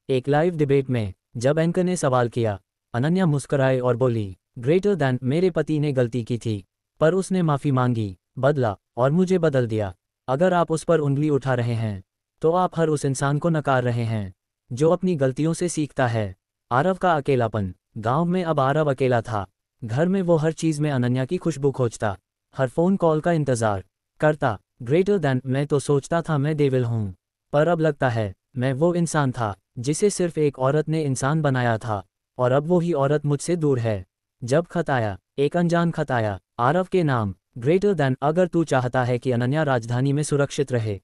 एक लाइव डिबेट में जब एंकर ने सवाल किया, अनन्या मुस्कुराए और बोली, ग्रेटर दैन मेरे पति ने गलती की थी, पर उसने माफ़ी मांगी, बदला और मुझे बदल दिया। अगर आप उस पर उंगली उठा रहे हैं तो आप हर उस इंसान को नकार रहे हैं जो अपनी गलतियों से सीखता है। आरव का अकेलापन। गांव में अब आरव अकेला था। घर में वो हर चीज़ में अनन्या की खुशबू खोजता, हर फोन कॉल का इंतज़ार करता। ग्रेटर दैन मैं तो सोचता था मैं डेविल हूँ, पर अब लगता है मैं वो इंसान था जिसे सिर्फ एक औरत ने इंसान बनाया था, और अब वो ही औरत मुझसे दूर है। जब खत आया, एक अनजान खत आया, आरव के नाम। ग्रेटर दैन अगर तू चाहता है कि अनन्या राजधानी में सुरक्षित रहे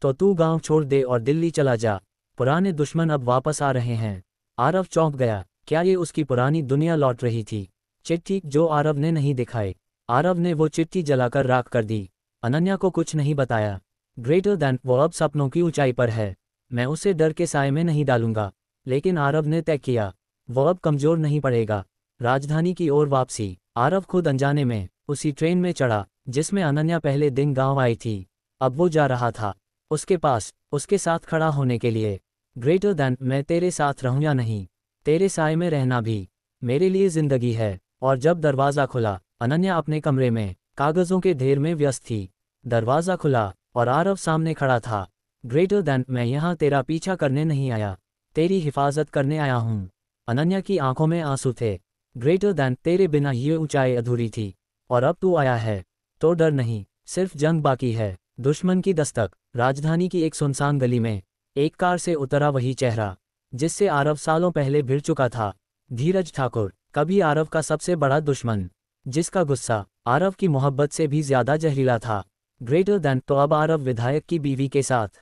तो तू गांव छोड़ दे और दिल्ली चला जा। पुराने दुश्मन अब वापस आ रहे हैं। आरव चौंक गया। क्या ये उसकी पुरानी दुनिया लौट रही थी? चिट्ठी जो आरव ने नहीं दिखाई। आरव ने वो चिट्ठी जलाकर राख कर दी। अनन्या को कुछ नहीं बताया। ग्रेटर दैन वो अब सपनों की ऊंचाई पर है, मैं उसे डर के साए में नहीं डालूंगा। लेकिन आरव ने तय किया, वो अब कमजोर नहीं पड़ेगा। राजधानी की ओर वापसी। आरव खुद अनजाने में उसी ट्रेन में चढ़ा जिसमें अनन्या पहले दिन गांव आई थी। अब वो जा रहा था उसके पास, उसके साथ खड़ा होने के लिए। ग्रेटर दैन मैं तेरे साथ रहूं या नहीं, तेरे साए में रहना भी मेरे लिए जिंदगी है। और जब दरवाज़ा खुला, अनन्या अपने कमरे में कागज़ों के ढेर में व्यस्त थी। दरवाज़ा खुला और आरव सामने खड़ा था। ग्रेटर दैन मैं यहाँ तेरा पीछा करने नहीं आया, तेरी हिफाजत करने आया हूँ। अनन्या की आंखों में आंसू थे। ग्रेटर दैन तेरे बिना ये ऊंचाई अधूरी थी, और अब तू आया है तो डर नहीं, सिर्फ जंग बाकी है। दुश्मन की दस्तक। राजधानी की एक सुनसान गली में एक कार से उतरा वही चेहरा जिससे आरव सालों पहले भिड़ चुका था। धीरज ठाकुर, कभी आरव का सबसे बड़ा दुश्मन, जिसका गुस्सा आरव की मोहब्बत से भी ज्यादा जहरीला था। ग्रेटर दैन तो अब आरव विधायक की बीवी के साथ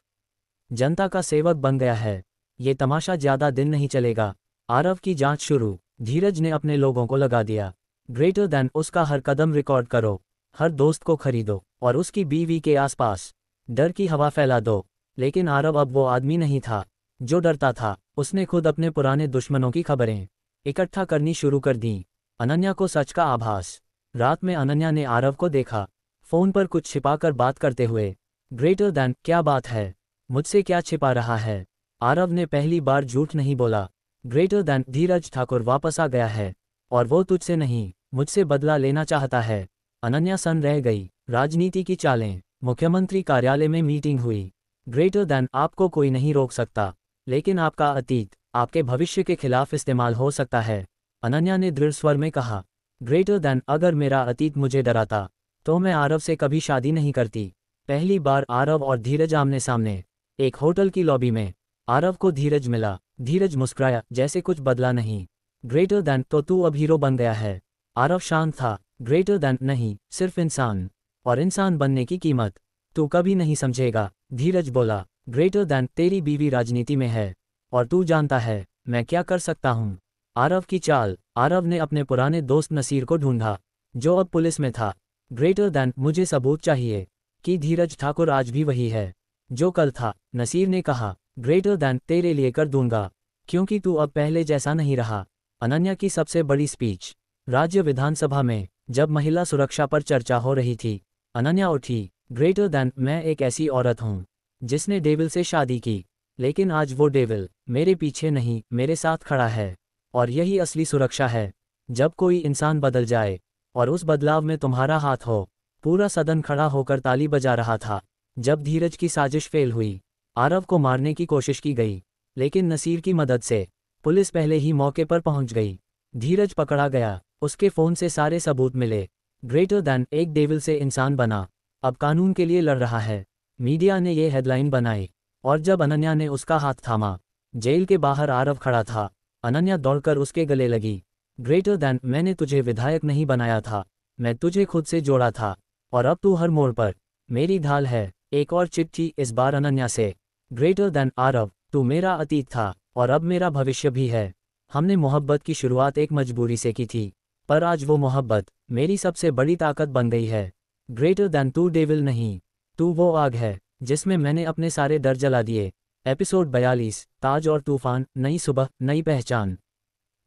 जनता का सेवक बन गया है। ये तमाशा ज्यादा दिन नहीं चलेगा। आरव की जांच शुरू। धीरज ने अपने लोगों को लगा दिया। ग्रेटर दैन उसका हर कदम रिकॉर्ड करो, हर दोस्त को खरीदो और उसकी बीवी के आसपास डर की हवा फैला दो। लेकिन आरव अब वो आदमी नहीं था जो डरता था। उसने खुद अपने पुराने दुश्मनों की खबरें इकट्ठा करनी शुरू कर दी। अनन्या को सच का आभास। रात में अनन्या ने आरव को देखा, फोन पर कुछ छिपाकर बात करते हुए। ग्रेटर दैन क्या बात है, मुझसे क्या छिपा रहा है? आरव ने पहली बार झूठ नहीं बोला। ग्रेटर दैन धीरज ठाकुर वापस आ गया है, और वो तुझसे नहीं, मुझसे बदला लेना चाहता है। अनन्या सन रह गई। राजनीति की चालें। मुख्यमंत्री कार्यालय में मीटिंग हुई। ग्रेटर दैन आपको कोई नहीं रोक सकता, लेकिन आपका अतीत आपके भविष्य के खिलाफ इस्तेमाल हो सकता है, अनन्या ने दृढ़ स्वर में कहा। ग्रेटर दैन अगर मेरा अतीत मुझे डराता तो मैं आरव से कभी शादी नहीं करती। पहली बार आरव और धीरज आमने सामने। एक होटल की लॉबी में आरव को धीरज मिला। धीरज मुस्कुराया, जैसे कुछ बदला नहीं। ग्रेटर दैन, तो तू अब हीरो बन गया है। आरव शांत था। ग्रेटर दैन नहीं, सिर्फ इंसान। और इंसान बनने की कीमत तू कभी नहीं समझेगा। धीरज बोला, ग्रेटर दैन, तेरी बीवी राजनीति में है और तू जानता है मैं क्या कर सकता हूँ। आरव की चाल। आरव ने अपने पुराने दोस्त नसीर को ढूंढा, जो अब पुलिस में था। ग्रेटर दैन, मुझे सबूत चाहिए कि धीरज ठाकुर आज भी वही है जो कल था। नसीर ने कहा, ग्रेटर दैन, तेरे लिए कर दूंगा, क्योंकि तू अब पहले जैसा नहीं रहा। अनन्या की सबसे बड़ी स्पीच। राज्य विधानसभा में जब महिला सुरक्षा पर चर्चा हो रही थी, अनन्या उठी। ग्रेटर दैन, मैं एक ऐसी औरत हूँ जिसने डेविल से शादी की, लेकिन आज वो डेविल मेरे पीछे नहीं, मेरे साथ खड़ा है। और यही असली सुरक्षा है, जब कोई इंसान बदल जाए और उस बदलाव में तुम्हारा हाथ हो। पूरा सदन खड़ा होकर ताली बजा रहा था जब धीरज की साजिश फेल हुई। आरव को मारने की कोशिश की गई, लेकिन नसीर की मदद से पुलिस पहले ही मौके पर पहुंच गई। धीरज पकड़ा गया, उसके फोन से सारे सबूत मिले। ग्रेटर दैन, एक डेविल से इंसान बना, अब कानून के लिए लड़ रहा है। मीडिया ने ये हेडलाइन बनाई, और जब अनन्या ने उसका हाथ थामा, जेल के बाहर आरव खड़ा था। अनन्या दौड़कर उसके गले लगी। ग्रेटर दैन, मैंने तुझे विधायक नहीं बनाया था, मैं तुझे खुद से जोड़ा था, और अब तू हर मोड़ पर मेरी ढाल है। एक और चिट्ठी, इस बार अनन्या से। ग्रेटर दैन, आरव, तू मेरा अतीत था और अब मेरा भविष्य भी है। हमने मोहब्बत की शुरुआत एक मजबूरी से की थी, पर आज वो मोहब्बत मेरी सबसे बड़ी ताकत बन गई है। ग्रेटर दैन, तू डेविल नहीं, तू वो आग है जिसमें मैंने अपने सारे डर जला दिए। एपिसोड 42, ताज और तूफान, नई सुबह, नई पहचान।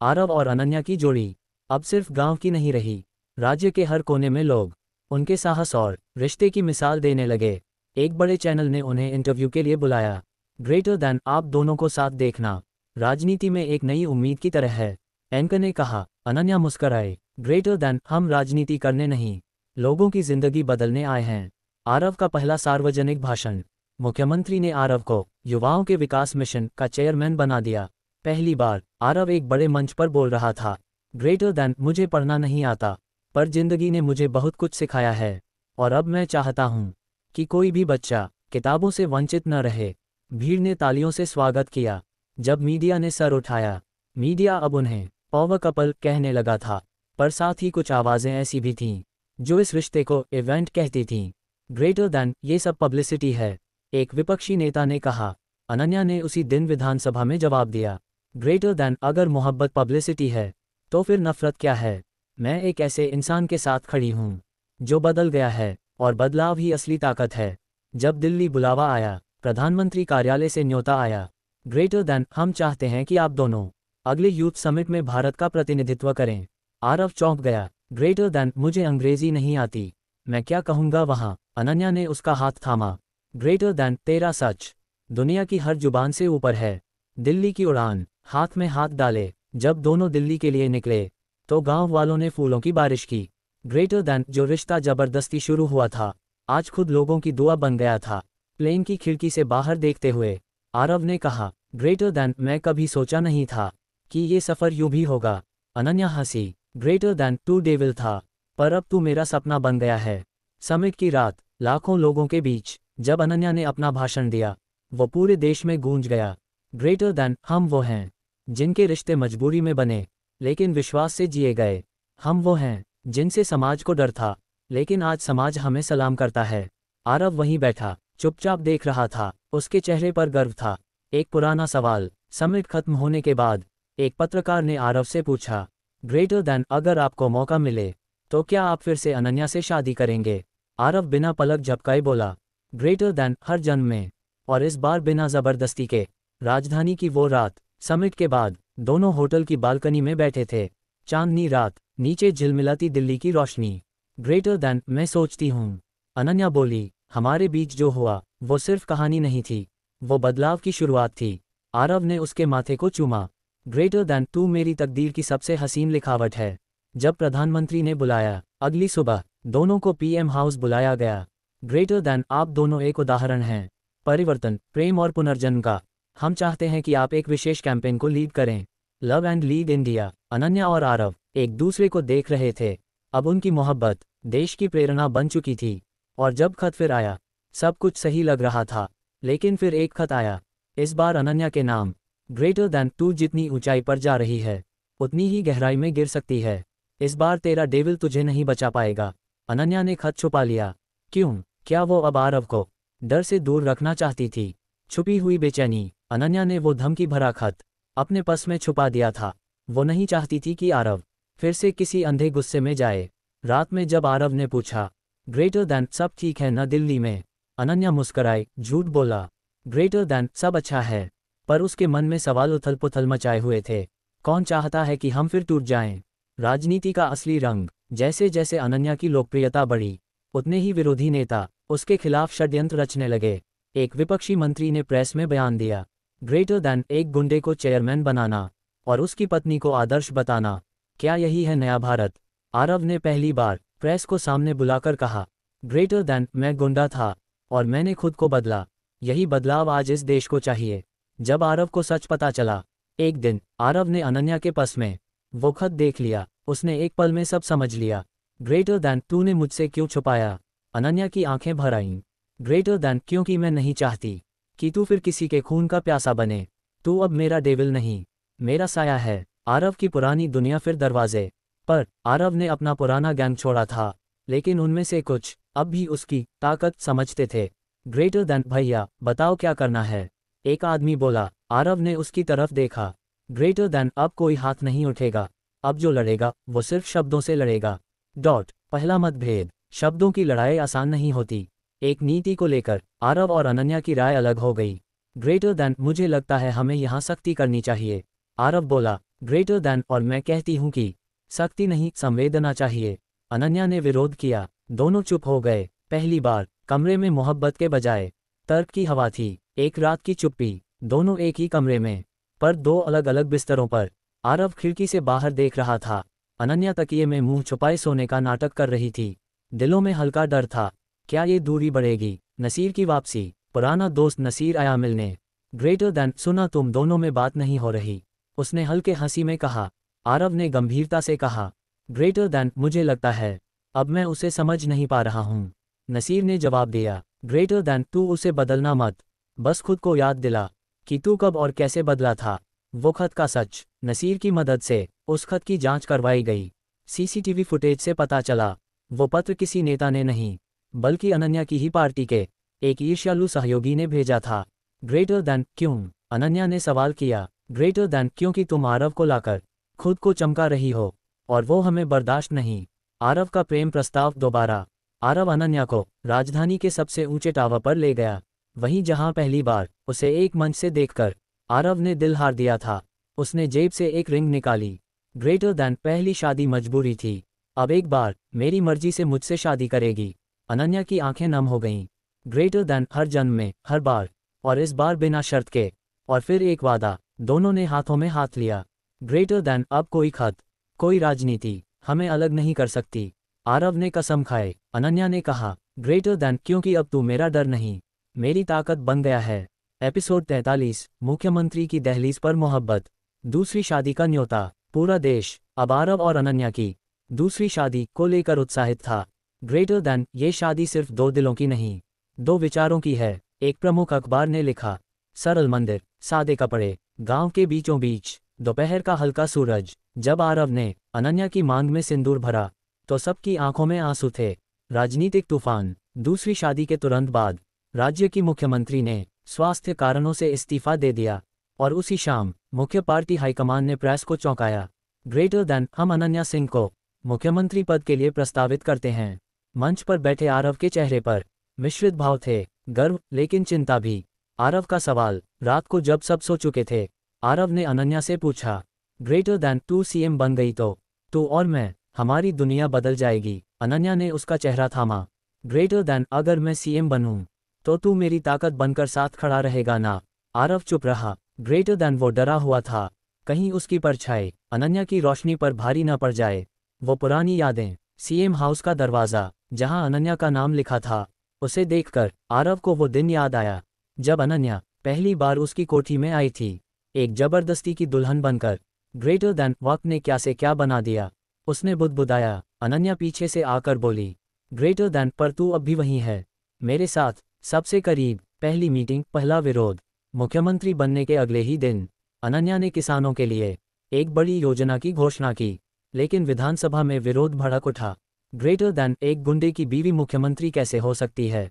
आरव और अनन्या की जोड़ी अब सिर्फ गांव की नहीं रही, राज्य के हर कोने में लोग उनके साहस और रिश्ते की मिसाल देने लगे। एक बड़े चैनल ने उन्हें इंटरव्यू के लिए बुलाया। ग्रेटर दैन, आप दोनों को साथ देखना राजनीति में एक नई उम्मीद की तरह है, एंकर ने कहा। अनन्या मुस्कराए। ग्रेटर दैन, हम राजनीति करने नहीं, लोगों की जिंदगी बदलने आए हैं। आरव का पहला सार्वजनिक भाषण। मुख्यमंत्री ने आरव को युवाओं के विकास मिशन का चेयरमैन बना दिया। पहली बार आरव एक बड़े मंच पर बोल रहा था। ग्रेटर दैन, मुझे पढ़ना नहीं आता, पर जिंदगी ने मुझे बहुत कुछ सिखाया है, और अब मैं चाहता हूँ कि कोई भी बच्चा किताबों से वंचित न रहे। भीड़ ने तालियों से स्वागत किया। जब मीडिया ने सर उठाया, मीडिया अब उन्हें पॉवर कपल कहने लगा था, पर साथ ही कुछ आवाज़ें ऐसी भी थीं जो इस रिश्ते को इवेंट कहती थीं। ग्रेटर दैन, ये सब पब्लिसिटी है, एक विपक्षी नेता ने कहा। अनन्या ने उसी दिन विधानसभा में जवाब दिया, ग्रेटर दैन, अगर मोहब्बत पब्लिसिटी है तो फिर नफरत क्या है। मैं एक ऐसे इंसान के साथ खड़ी हूँ जो बदल गया है, और बदलाव ही असली ताकत है। जब दिल्ली बुलावा आया, प्रधानमंत्री कार्यालय से न्योता आया। ग्रेटर दैन, हम चाहते हैं कि आप दोनों अगले यूथ समिट में भारत का प्रतिनिधित्व करें। आरव चौंक गया। ग्रेटर दैन, मुझे अंग्रेजी नहीं आती, मैं क्या कहूँगा वहाँ। अनन्या ने उसका हाथ थामा। ग्रेटर दैन, तेरा सच दुनिया की हर जुबान से ऊपर है। दिल्ली की उड़ान। हाथ में हाथ डाले। जब दोनों दिल्ली के लिए निकले तो गांव वालों ने फूलों की बारिश की। ग्रेटर दैन, जो रिश्ता जबरदस्ती शुरू हुआ था, आज खुद लोगों की दुआ बन गया था। प्लेन की खिड़की से बाहर देखते हुए आरव ने कहा, ग्रेटर दैन, मैं कभी सोचा नहीं था कि ये सफ़र यूं भी होगा। अनन्या हंसी। ग्रेटर दैन, तू डेविल था, पर अब तू मेरा सपना बन गया है। समिट की रात, लाखों लोगों के बीच जब अनन्या ने अपना भाषण दिया, वो पूरे देश में गूंज गया। ग्रेटर दैन, हम वो हैं जिनके रिश्ते मजबूरी में बने लेकिन विश्वास से जिए गए। हम वो हैं जिनसे समाज को डर था, लेकिन आज समाज हमें सलाम करता है। आरव वहीं बैठा चुपचाप देख रहा था, उसके चेहरे पर गर्व था। एक पुराना सवाल। समिट खत्म होने के बाद एक पत्रकार ने आरव से पूछा, ग्रेटर दैन, अगर आपको मौका मिले तो क्या आप फिर से अनन्या से शादी करेंगे। आरव बिना पलक झपकाए बोला, ग्रेटर दैन, हर जन्म में, और इस बार बिना जबरदस्ती के। राजधानी की वो रात। समिट के बाद दोनों होटल की बालकनी में बैठे थे। चांदनी रात, नीचे झिलमिलाती दिल्ली की रोशनी। ग्रेटर दैन, मैं सोचती हूँ, अनन्या बोली, हमारे बीच जो हुआ वो सिर्फ कहानी नहीं थी, वो बदलाव की शुरुआत थी। आरव ने उसके माथे को चूमा। ग्रेटर दैन, तू मेरी तकदीर की सबसे हसीन लिखावट है। जब प्रधानमंत्री ने बुलाया, अगली सुबह दोनों को पीएम हाउस बुलाया गया। ग्रेटर दैन, आप दोनों एक उदाहरण हैं, परिवर्तन, प्रेम और पुनर्जन्म का। हम चाहते हैं कि आप एक विशेष कैंपेन को लीड करें, love and lead India. Ananya और आरव एक दूसरे को देख रहे थे। अब उनकी मोहब्बत देश की प्रेरणा बन चुकी थी, और जब खत फिर आया, सब कुछ सही लग रहा था। लेकिन फिर एक खत आया। इस बार अनन्या के नाम। ग्रेटर दैन तू जितनी ऊंचाई पर जा रही है उतनी ही गहराई में गिर सकती है। इस बार तेरा डेविल तुझे नहीं बचा पाएगा। अनन्या ने खत छुपा लिया। क्यों? क्या वो अब आरव को डर से दूर रखना चाहती थी? छुपी हुई बेचैनी। अनन्या ने वो धमकी भरा खत अपने पर्स में छुपा दिया था। वो नहीं चाहती थी कि आरव फिर से किसी अंधे गुस्से में जाए। रात में जब आरव ने पूछा, ग्रेटर दैन सब ठीक है न दिल्ली में? अनन्या मुस्कराई, झूठ बोला। ग्रेटर दैन सब अच्छा है। पर उसके मन में सवाल उथल पुथल मचाए हुए थे। कौन चाहता है कि हम फिर टूट जाएं? राजनीति का असली रंग। जैसे जैसे अनन्या की लोकप्रियता बढ़ी उतने ही विरोधी नेता उसके खिलाफ षड्यंत्र रचने लगे। एक विपक्षी मंत्री ने प्रेस में बयान दिया, ग्रेटर दैन एक गुंडे को चेयरमैन बनाना और उसकी पत्नी को आदर्श बताना। क्या यही है नया भारत? आरव ने पहली बार प्रेस को सामने बुलाकर कहा, ग्रेटर दैन मैं गुंडा था और मैंने खुद को बदला। यही बदलाव आज इस देश को चाहिए। जब आरव को सच पता चला, एक दिन आरव ने अनन्या के पास में वो खत देख लिया। उसने एक पल में सब समझ लिया। ग्रेटर दैन तूने मुझसे क्यों छुपाया? अनन्या की आंखें भर आईं। ग्रेटर दैन क्योंकि मैं नहीं चाहती कि तू फिर किसी के खून का प्यासा बने। तू अब मेरा डेविल नहीं, मेरा साया है। आरव की पुरानी दुनिया फिर दरवाजे पर। आरव ने अपना पुराना गैंग छोड़ा था, लेकिन उनमें से कुछ अब भी उसकी ताकत समझते थे। ग्रेटर दैन भैया बताओ क्या करना है? एक आदमी बोला। आरव ने उसकी तरफ देखा। ग्रेटर दैन अब कोई हाथ नहीं उठेगा। अब जो लड़ेगा वो सिर्फ शब्दों से लड़ेगा। पहला मतभेद। शब्दों की लड़ाई आसान नहीं होती। एक नीति को लेकर आरव और अनन्या की राय अलग हो गई। ग्रेटर दैन मुझे लगता है हमें यहाँ सख्ती करनी चाहिए। आरव बोला। ग्रेटर दैन और मैं कहती हूँ कि सख्ती नहीं संवेदना चाहिए। अनन्या ने विरोध किया। दोनों चुप हो गए। पहली बार कमरे में मोहब्बत के बजाय तर्क की हवा थी। एक रात की चुप्पी। दोनों एक ही कमरे में पर दो अलग अलग बिस्तरों पर। आरव खिड़की से बाहर देख रहा था। अनन्या तकिए में मुंह छुपाए सोने का नाटक कर रही थी। दिलों में हल्का डर था। क्या ये दूरी बढ़ेगी? नसीर की वापसी। पुराना दोस्त नसीर आया मिलने। ग्रेटर दैन सुना तुम दोनों में बात नहीं हो रही, उसने हल्के हंसी में कहा। आरव ने गंभीरता से कहा, ग्रेटर दैन मुझे लगता है अब मैं उसे समझ नहीं पा रहा हूँ। नसीर ने जवाब दिया, ग्रेटर दैन तू उसे बदलना मत, बस खुद को याद दिला कि तू कब और कैसे बदला था। वो खत का सच। नसीर की मदद से उस खत की जांच करवाई गई। सीसीटीवी फुटेज से पता चला वो पत्र किसी नेता ने नहीं बल्कि अनन्या की ही पार्टी के एक ईर्ष्यालु सहयोगी ने भेजा था। ग्रेटर दैन क्यों? अनन्या ने सवाल किया। ग्रेटर दैन क्योंकि तुम आरव को लाकर खुद को चमका रही हो और वो हमें बर्दाश्त नहीं। आरव का प्रेम प्रस्ताव दोबारा। आरव अनन्या को राजधानी के सबसे ऊंचे टावर पर ले गया, वहीं जहां पहली बार उसे एक मंच से देखकर आरव ने दिल हार दिया था। उसने जेब से एक रिंग निकाली। ग्रेटर दैन पहली शादी मजबूरी थी, अब एक बार मेरी मर्जी से मुझसे शादी करेगी। अनन्या की आंखें नम हो गईं। ग्रेटर दैन हर जन्म में, हर बार, और इस बार बिना शर्त के। और फिर एक वादा। दोनों ने हाथों में हाथ लिया। ग्रेटर दैन अब कोई खत, कोई राजनीति हमें अलग नहीं कर सकती। आरव ने कसम खाए। अनन्या ने कहा, ग्रेटर दैन क्योंकि अब तू मेरा डर नहीं, मेरी ताकत बन गया है। एपिसोड 43 मुख्यमंत्री की दहलीज पर मोहब्बत। दूसरी शादी का न्योता। पूरा देश अब आरव और अनन्या की दूसरी शादी को लेकर उत्साहित था। ग्रेटर दैन ये शादी सिर्फ दो दिलों की नहीं, दो विचारों की है। एक प्रमुख अखबार ने लिखा, सरल मंदिर, सादे कपड़े, गांव के बीचों बीच, दोपहर का हल्का सूरज। जब आरव ने अनन्या की मांग में सिंदूर भरा तो सबकी आंखों में आंसू थे। राजनीतिक तूफान। दूसरी शादी के तुरंत बाद राज्य की मुख्यमंत्री ने स्वास्थ्य कारणों से इस्तीफा दे दिया और उसी शाम मुख्य पार्टी हाईकमान ने प्रेस को चौंकाया। ग्रेटर दैन हम अनन्या सिंह को मुख्यमंत्री पद के लिए प्रस्तावित करते हैं। मंच पर बैठे आरव के चेहरे पर मिश्रित भाव थे, गर्व लेकिन चिंता भी। आरव का सवाल। रात को जब सब सो चुके थे, आरव ने अनन्या से पूछा, ग्रेटर दैन तू सीएम बन गई तो तू और मैं, हमारी दुनिया बदल जाएगी। अनन्या ने उसका चेहरा थामा। ग्रेटर दैन अगर मैं सीएम बनूं तो तू मेरी ताकत बनकर साथ खड़ा रहेगा ना? आरव चुप रहा। ग्रेटर दैन वो डरा हुआ था, कहीं उसकी परछाई अनन्या की रोशनी पर भारी न पड़ जाए। वो पुरानी यादें, सीएम हाउस का दरवाज़ा जहां अनन्या का नाम लिखा था, उसे देखकर आरव को वो दिन याद आया जब अनन्या पहली बार उसकी कोठी में आई थी, एक जबरदस्ती की दुल्हन बनकर। ग्रेटर दैन वक्त ने क्या से क्या बना दिया, उसने बुदबुदाया। अनन्या पीछे से आकर बोली, ग्रेटर दैन पर तू अब भी वहीं है, मेरे साथ, सबसे करीब। पहली मीटिंग, पहला विरोध। मुख्यमंत्री बनने के अगले ही दिन अनन्या ने किसानों के लिए एक बड़ी योजना की घोषणा की, लेकिन विधानसभा में विरोध भड़क उठा। ग्रेटर दैन एक गुंडे की बीवी मुख्यमंत्री कैसे हो सकती है?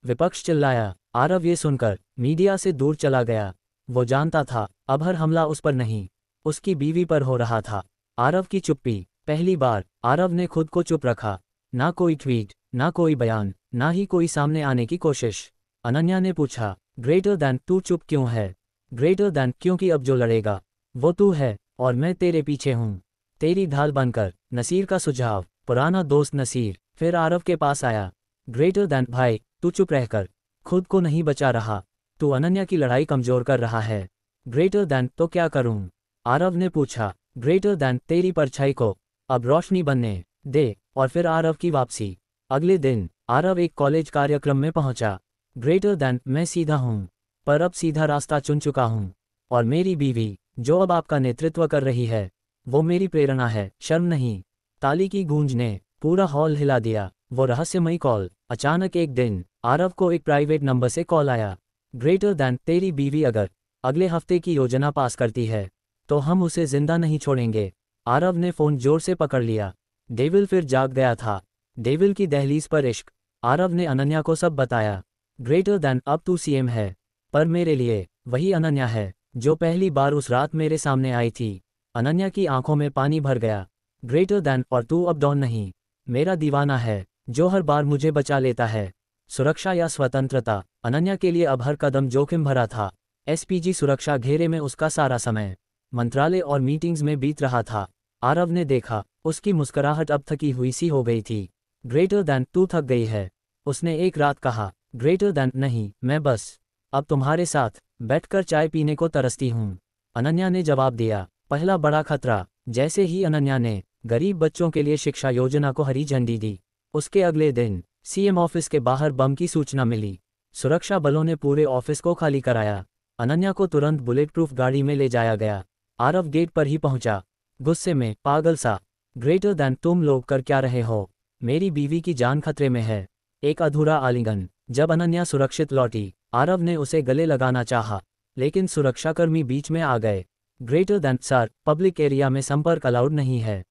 विपक्ष चिल्लाया। आरव ये सुनकर मीडिया से दूर चला गया। वो जानता था अब हर हमला उस पर नहीं, उसकी बीवी पर हो रहा था। आरव की चुप्पी। पहली बार आरव ने खुद को चुप रखा। ना कोई ट्वीट, ना कोई बयान, ना ही कोई सामने आने की कोशिश। अनन्या ने पूछा, ग्रेटर दैन तू चुप क्यों है? ग्रेटर दैन क्योंकि अब जो लड़ेगा वो तू है और मैं तेरे पीछे हूँ, तेरी ढाल बनकर। नसीर का सुझाव। पुराना दोस्त नसीर फिर आरव के पास आया। ग्रेटर दैन भाई, तू चुप रहकर खुद को नहीं बचा रहा, तू अनन्या की लड़ाई कमजोर कर रहा है। ग्रेटर दैन तो क्या करूं? आरव ने पूछा। ग्रेटर दैन तेरी परछाई को अब रोशनी बनने दे। और फिर आरव की वापसी। अगले दिन आरव एक कॉलेज कार्यक्रम में पहुंचा। ग्रेटर दैन मैं सीधा हूं, पर अब सीधा रास्ता चुन चुका हूं, और मेरी बीवी जो अब आपका नेतृत्व कर रही है वो मेरी प्रेरणा है, शर्म नहीं। ताली की गूंज ने पूरा हॉल हिला दिया। वो रहस्यमयी कॉल। अचानक एक दिन आरव को एक प्राइवेट नंबर से कॉल आया। ग्रेटर दैन तेरी बीवी अगर अगले हफ्ते की योजना पास करती है तो हम उसे जिंदा नहीं छोड़ेंगे। आरव ने फोन जोर से पकड़ लिया। डेविल फिर जाग गया था। डेविल की दहलीज पर इश्क। आरव ने अनन्या को सब बताया। ग्रेटर दैन अब तू सीएम है, पर मेरे लिए वही अनन्या है जो पहली बार उस रात मेरे सामने आई थी। अनन्या की आंखों में पानी भर गया। ग्रेटर दैन और तू अब डॉन नहीं, मेरा दीवाना है जो हर बार मुझे बचा लेता है। सुरक्षा या स्वतंत्रता? अनन्या के लिए अब हर कदम जोखिम भरा था। एसपीजी सुरक्षा घेरे में उसका सारा समय मंत्रालय और मीटिंग्स में बीत रहा था। आरव ने देखा, उसकी मुस्कुराहट अब थकी हुई सी हो गई थी। ग्रेटर दैन तू थक गई है, उसने एक रात कहा। ग्रेटर दैन नहीं, मैं बस अब तुम्हारे साथ बैठकर चाय पीने को तरसती हूँ, अनन्या ने जवाब दिया। पहला बड़ा खतरा। जैसे ही अनन्या ने गरीब बच्चों के लिए शिक्षा योजना को हरी झंडी दी, उसके अगले दिन सीएम ऑफिस के बाहर बम की सूचना मिली। सुरक्षा बलों ने पूरे ऑफिस को खाली कराया। अनन्या को तुरंत बुलेट प्रूफ गाड़ी में ले जाया गया। आरव गेट पर ही पहुंचा, गुस्से में, पागल सा। ग्रेटर दैन तुम लोग कर क्या रहे हो? मेरी बीवी की जान खतरे में है। एक अधूरा आलिंगन। जब अनन्या सुरक्षित लौटी, आरव ने उसे गले लगाना चाहा, लेकिन सुरक्षाकर्मी बीच में आ गए। Greater than sir, public area में संपर्क अलाउड नहीं है।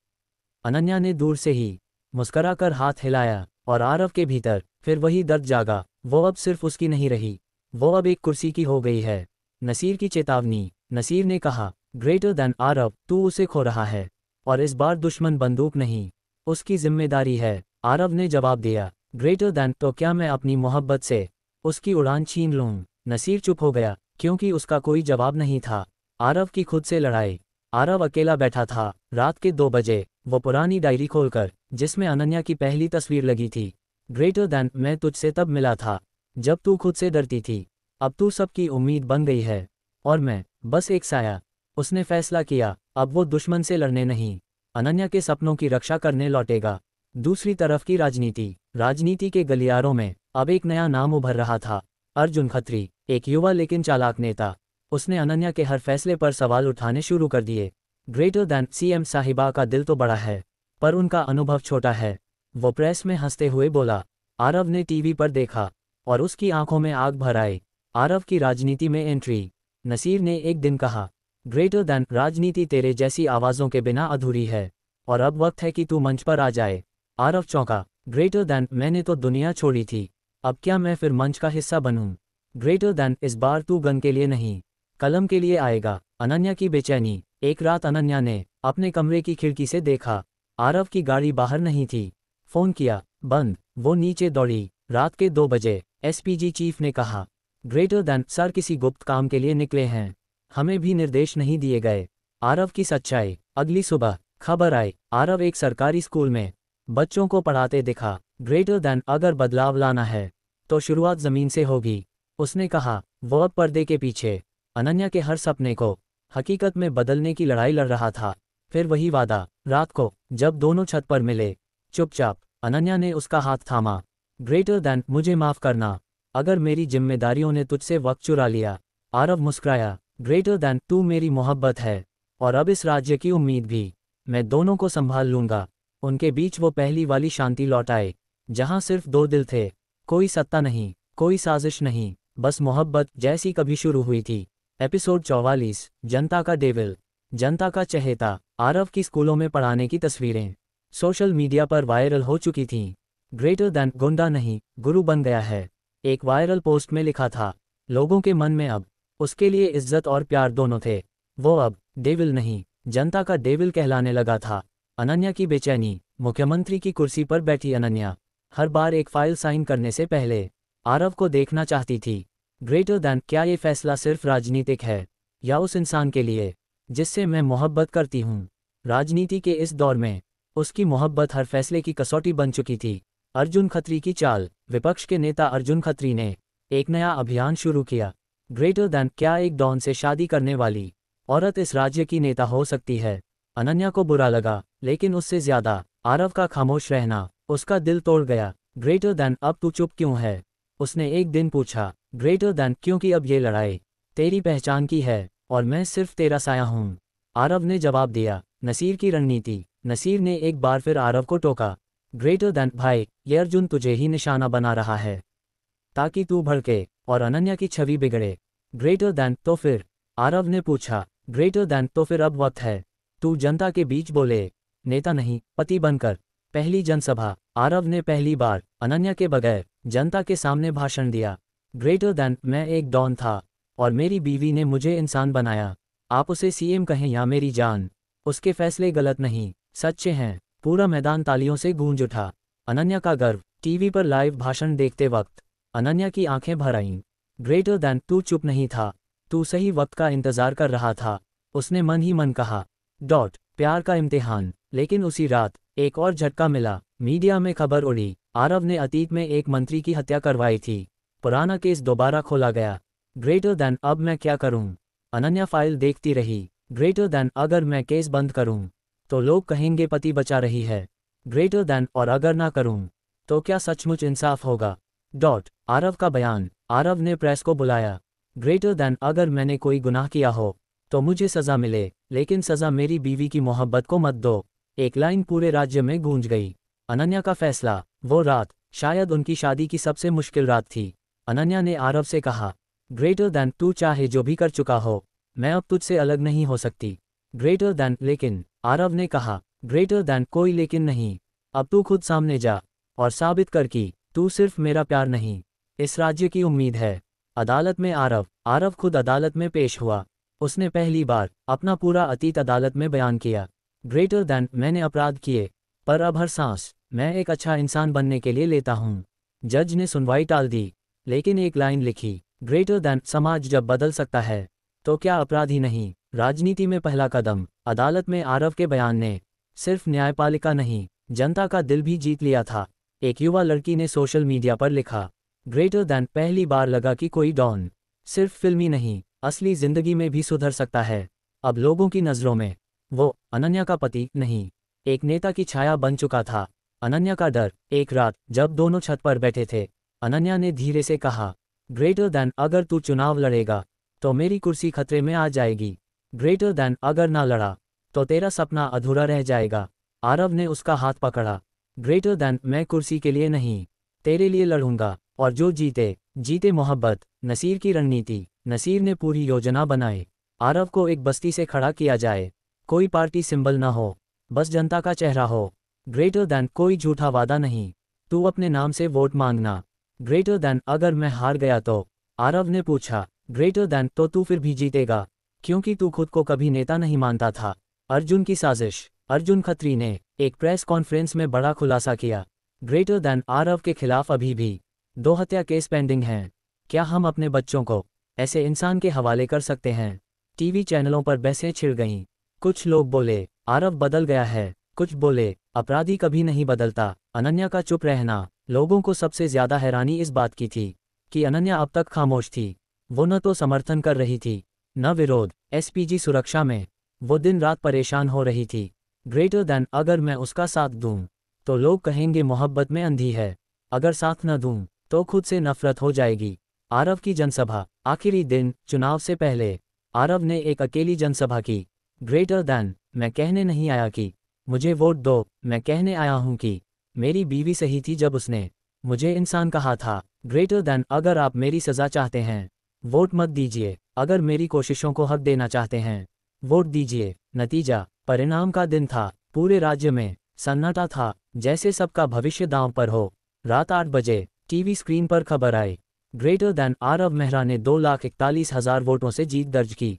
अनन्या ने दूर से ही मुस्कुराकर हाथ हिलाया, और आरव के भीतर फिर वही दर्द जागा। वो अब सिर्फ उसकी नहीं रही, वो अब एक कुर्सी की हो गई है। नसीर की चेतावनी। नसीर ने कहा, ग्रेटर दैन आरव तू उसे खो रहा है, और इस बार दुश्मन बंदूक नहीं, उसकी जिम्मेदारी है। आरव ने जवाब दिया, ग्रेटर दैन तो क्या मैं अपनी मोहब्बत से उसकी उड़ान छीन लूं? नसीर चुप हो गया, क्योंकि उसका कोई जवाब नहीं था। आरव की खुद से लड़ाई। आरव अकेला बैठा था। रात के 2 बजे वो पुरानी डायरी खोलकर, जिसमें अनन्या की पहली तस्वीर लगी थी। ग्रेटर दैन मैं तुझसे तब मिला था जब तू खुद से डरती थी, अब तू सबकी उम्मीद बन गई है, और मैं बस एक साया। उसने फैसला किया, अब वो दुश्मन से लड़ने नहीं, अनन्या के सपनों की रक्षा करने लौटेगा। दूसरी तरफ की राजनीति। राजनीति के गलियारों में अब एक नया नाम उभर रहा था, अर्जुन खत्री। एक युवा लेकिन चालाक नेता। उसने अनन्या के हर फैसले पर सवाल उठाने शुरू कर दिए। ग्रेटर दैन सीएम साहिबा का दिल तो बड़ा है, पर उनका अनुभव छोटा है, वो प्रेस में हंसते हुए बोला। आरव ने टीवी पर देखा, और उसकी आंखों में आग भर आई। आरव की राजनीति में एंट्री। नसीर ने एक दिन कहा, ग्रेटर दैन राजनीति तेरे जैसी आवाज़ों के बिना अधूरी है, और अब वक्त है कि तू मंच पर आ जाए। आरव चौंका। ग्रेटर दैन मैंने तो दुनिया छोड़ी थी, अब क्या मैं फिर मंच का हिस्सा बनूं? ग्रेटर दैन इस बार तू गन के लिए नहीं, कलम के लिए आएगा। अनन्या की बेचैनी। एक रात अनन्या ने अपने कमरे की खिड़की से देखा, आरव की गाड़ी बाहर नहीं थी। फोन किया, बंद। वो नीचे दौड़ी। रात के 2 बजे एसपीजी चीफ ने कहा, ग्रेटर दैन सर किसी गुप्त काम के लिए निकले हैं, हमें भी निर्देश नहीं दिए गए। आरव की सच्चाई। अगली सुबह खबर आई, आरव एक सरकारी स्कूल में बच्चों को पढ़ाते दिखा। ग्रेटर दैन अगर बदलाव लाना है तो शुरुआत जमीन से होगी, उसने कहा। वो अब पर्दे के पीछे अनन्या के हर सपने को हकीकत में बदलने की लड़ाई लड़ रहा था। फिर वही वादा। रात को जब दोनों छत पर मिले, चुपचाप अनन्या ने उसका हाथ थामा। ग्रेटर दैन मुझे माफ करना, अगर मेरी जिम्मेदारियों ने तुझसे वक्त चुरा लिया। आरव मुस्कुराया। ग्रेटर दैन तू मेरी मोहब्बत है, और अब इस राज्य की उम्मीद भी। मैं दोनों को संभाल लूंगा। उनके बीच वो पहली वाली शांति लौट आए, जहां सिर्फ 2 दिल थे। कोई सत्ता नहीं, कोई साजिश नहीं, बस मोहब्बत जैसी कभी शुरू हुई थी। एपिसोड 44, जनता का डेविल। जनता का चहेता। आरव की स्कूलों में पढ़ाने की तस्वीरें सोशल मीडिया पर वायरल हो चुकी थीं। ग्रेटर दैन गुंडा नहीं, गुरु बन गया है। एक वायरल पोस्ट में लिखा था, लोगों के मन में अब उसके लिए इज्जत और प्यार दोनों थे। वो अब डेविल नहीं, जनता का डेविल कहलाने लगा था। अनन्या की बेचैनी। मुख्यमंत्री की कुर्सी पर बैठी अनन्या हर बार एक फाइल साइन करने से पहले आरव को देखना चाहती थी। ग्रेटर दैन, क्या ये फैसला सिर्फ राजनीतिक है या उस इंसान के लिए जिससे मैं मोहब्बत करती हूँ? राजनीति के इस दौर में उसकी मोहब्बत हर फैसले की कसौटी बन चुकी थी। अर्जुन खत्री की चाल। विपक्ष के नेता अर्जुन खत्री ने एक नया अभियान शुरू किया। ग्रेटर दैन, क्या एक डॉन से शादी करने वाली औरत इस राज्य की नेता हो सकती है? अनन्या को बुरा लगा, लेकिन उससे ज्यादा आरव का खामोश रहना उसका दिल तोड़ गया। ग्रेटर दैन, अब तू चुप क्यों है? उसने एक दिन पूछा। ग्रेटर दैन, क्योंकि अब ये लड़ाई तेरी पहचान की है और मैं सिर्फ तेरा साया हूँ। आरव ने जवाब दिया। नसीर की रणनीति। नसीर ने एक बार फिर आरव को टोका। ग्रेटर दैन, भाई, ये अर्जुन तुझे ही निशाना बना रहा है ताकि तू भड़के और अनन्या की छवि बिगड़े। ग्रेटर दैन, तो फिर? आरव ने पूछा। ग्रेटर दैन, तो फिर अब वक्त है तू जनता के बीच बोले, नेता नहीं, पति बनकर। पहली जनसभा। आरव ने पहली बार अनन्या के बगैर जनता के सामने भाषण दिया। ग्रेटर दैन, मैं एक डॉन था और मेरी बीवी ने मुझे इंसान बनाया। आप उसे सीएम कहें या मेरी जान, उसके फैसले गलत नहीं, सच्चे हैं। पूरा मैदान तालियों से गूंज उठा। अनन्या का गर्व। टीवी पर लाइव भाषण देखते वक्त अनन्या की आंखें भर आईं। ग्रेटर दैन, तू चुप नहीं था, तू सही वक्त का इंतजार कर रहा था, उसने मन ही मन कहा। प्यार का इम्तिहान। लेकिन उसी रात एक और झटका मिला। मीडिया में खबर उड़ी, आरव ने अतीत में एक मंत्री की हत्या करवाई थी। पुराना केस दोबारा खोला गया। ग्रेटर दैन, अब मैं क्या करूं? अनन्या फाइल देखती रही। ग्रेटर दैन, अगर मैं केस बंद करूं तो लोग कहेंगे पति बचा रही है। ग्रेटर दैन, और अगर ना करूं तो क्या सचमुच इंसाफ होगा? आरव का बयान। आरव ने प्रेस को बुलाया। ग्रेटर दैन, अगर मैंने कोई गुनाह किया हो तो मुझे सजा मिले, लेकिन सजा मेरी बीवी की मोहब्बत को मत दो। एक लाइन पूरे राज्य में गूंज गई। अनन्या का फैसला। वो रात शायद उनकी शादी की सबसे मुश्किल रात थी। अनन्या ने आरव से कहा, ग्रेटर दैन, तू चाहे जो भी कर चुका हो, मैं अब तुझसे अलग नहीं हो सकती। ग्रेटर दैन, लेकिन? आरव ने कहा। ग्रेटर दैन, कोई लेकिन नहीं, अब तू खुद सामने जा और साबित कर कि तू सिर्फ मेरा प्यार नहीं, इस राज्य की उम्मीद है। अदालत में आरव खुद अदालत में पेश हुआ। उसने पहली बार अपना पूरा अतीत अदालत में बयान किया। ग्रेटर दैन, मैंने अपराध किए, पर अब हर सांस मैं एक अच्छा इंसान बनने के लिए लेता हूँ। जज ने सुनवाई टाल दी, लेकिन एक लाइन लिखी। ग्रेटर दैन, समाज जब बदल सकता है तो क्या अपराधी नहीं? राजनीति में पहला कदम। अदालत में आरव के बयान ने सिर्फ न्यायपालिका नहीं, जनता का दिल भी जीत लिया था। एक युवा लड़की ने सोशल मीडिया पर लिखा, ग्रेटर दैन, पहली बार लगा कि कोई डॉन सिर्फ फिल्मी नहीं, असली जिंदगी में भी सुधर सकता है। अब लोगों की नज़रों में वो अनन्या का पति नहीं, एक नेता की छाया बन चुका था। अनन्या का डर। एक रात जब दोनों छत पर बैठे थे, अनन्या ने धीरे से कहा, ग्रेटर दैन, अगर तू चुनाव लड़ेगा तो मेरी कुर्सी खतरे में आ जाएगी। ग्रेटर दैन, अगर ना लड़ा तो तेरा सपना अधूरा रह जाएगा। आरव ने उसका हाथ पकड़ा। ग्रेटर दैन, मैं कुर्सी के लिए नहीं, तेरे लिए लड़ूंगा, और जो जीते जीते मोहब्बत। नसीर की रणनीति। नसीर ने पूरी योजना बनाई। आरव को एक बस्ती से खड़ा किया जाए, कोई पार्टी सिंबल ना हो, बस जनता का चेहरा हो। ग्रेटर दैन, कोई झूठा वादा नहीं, तू अपने नाम से वोट मांगना। ग्रेटर दैन, अगर मैं हार गया तो? आरव ने पूछा। ग्रेटर दैन, तो तू फिर भी जीतेगा, क्योंकि तू खुद को कभी नेता नहीं मानता था। अर्जुन की साजिश। अर्जुन खत्री ने एक प्रेस कॉन्फ्रेंस में बड़ा खुलासा किया। ग्रेटर दैन, आरव के खिलाफ अभी भी 2 हत्या केस पेंडिंग हैं। क्या हम अपने बच्चों को ऐसे इंसान के हवाले कर सकते हैं? टीवी चैनलों पर बहसें छिड़ गईं। कुछ लोग बोले, आरव बदल गया है, कुछ बोले, अपराधी कभी नहीं बदलता। अनन्या का चुप रहना। लोगों को सबसे ज्यादा हैरानी इस बात की थी कि अनन्या अब तक खामोश थी। वो न तो समर्थन कर रही थी, न विरोध। एसपीजी सुरक्षा में वो दिन रात परेशान हो रही थी। ग्रेटर दैन, अगर मैं उसका साथ दूं तो लोग कहेंगे मोहब्बत में अंधी है, अगर साथ न दूं तो खुद से नफरत हो जाएगी। आरव की जनसभा। आखिरी दिन, चुनाव से पहले आरव ने एक अकेली जनसभा की। ग्रेटर दैन, मैं कहने नहीं आया कि मुझे वोट दो, मैं कहने आया हूं कि मेरी बीवी सही थी जब उसने मुझे इंसान कहा था। ग्रेटर देन अगर आप मेरी सज़ा चाहते हैं, वोट मत दीजिए। अगर मेरी कोशिशों को हक देना चाहते हैं, वोट दीजिए। नतीजा, परिणाम का दिन था। पूरे राज्य में सन्नाटा था, जैसे सबका भविष्य दांव पर हो। रात 8 बजे टीवी स्क्रीन पर खबर आई, ग्रेटर देन आरव मेहरा ने 2,41,000 वोटों से जीत दर्ज की।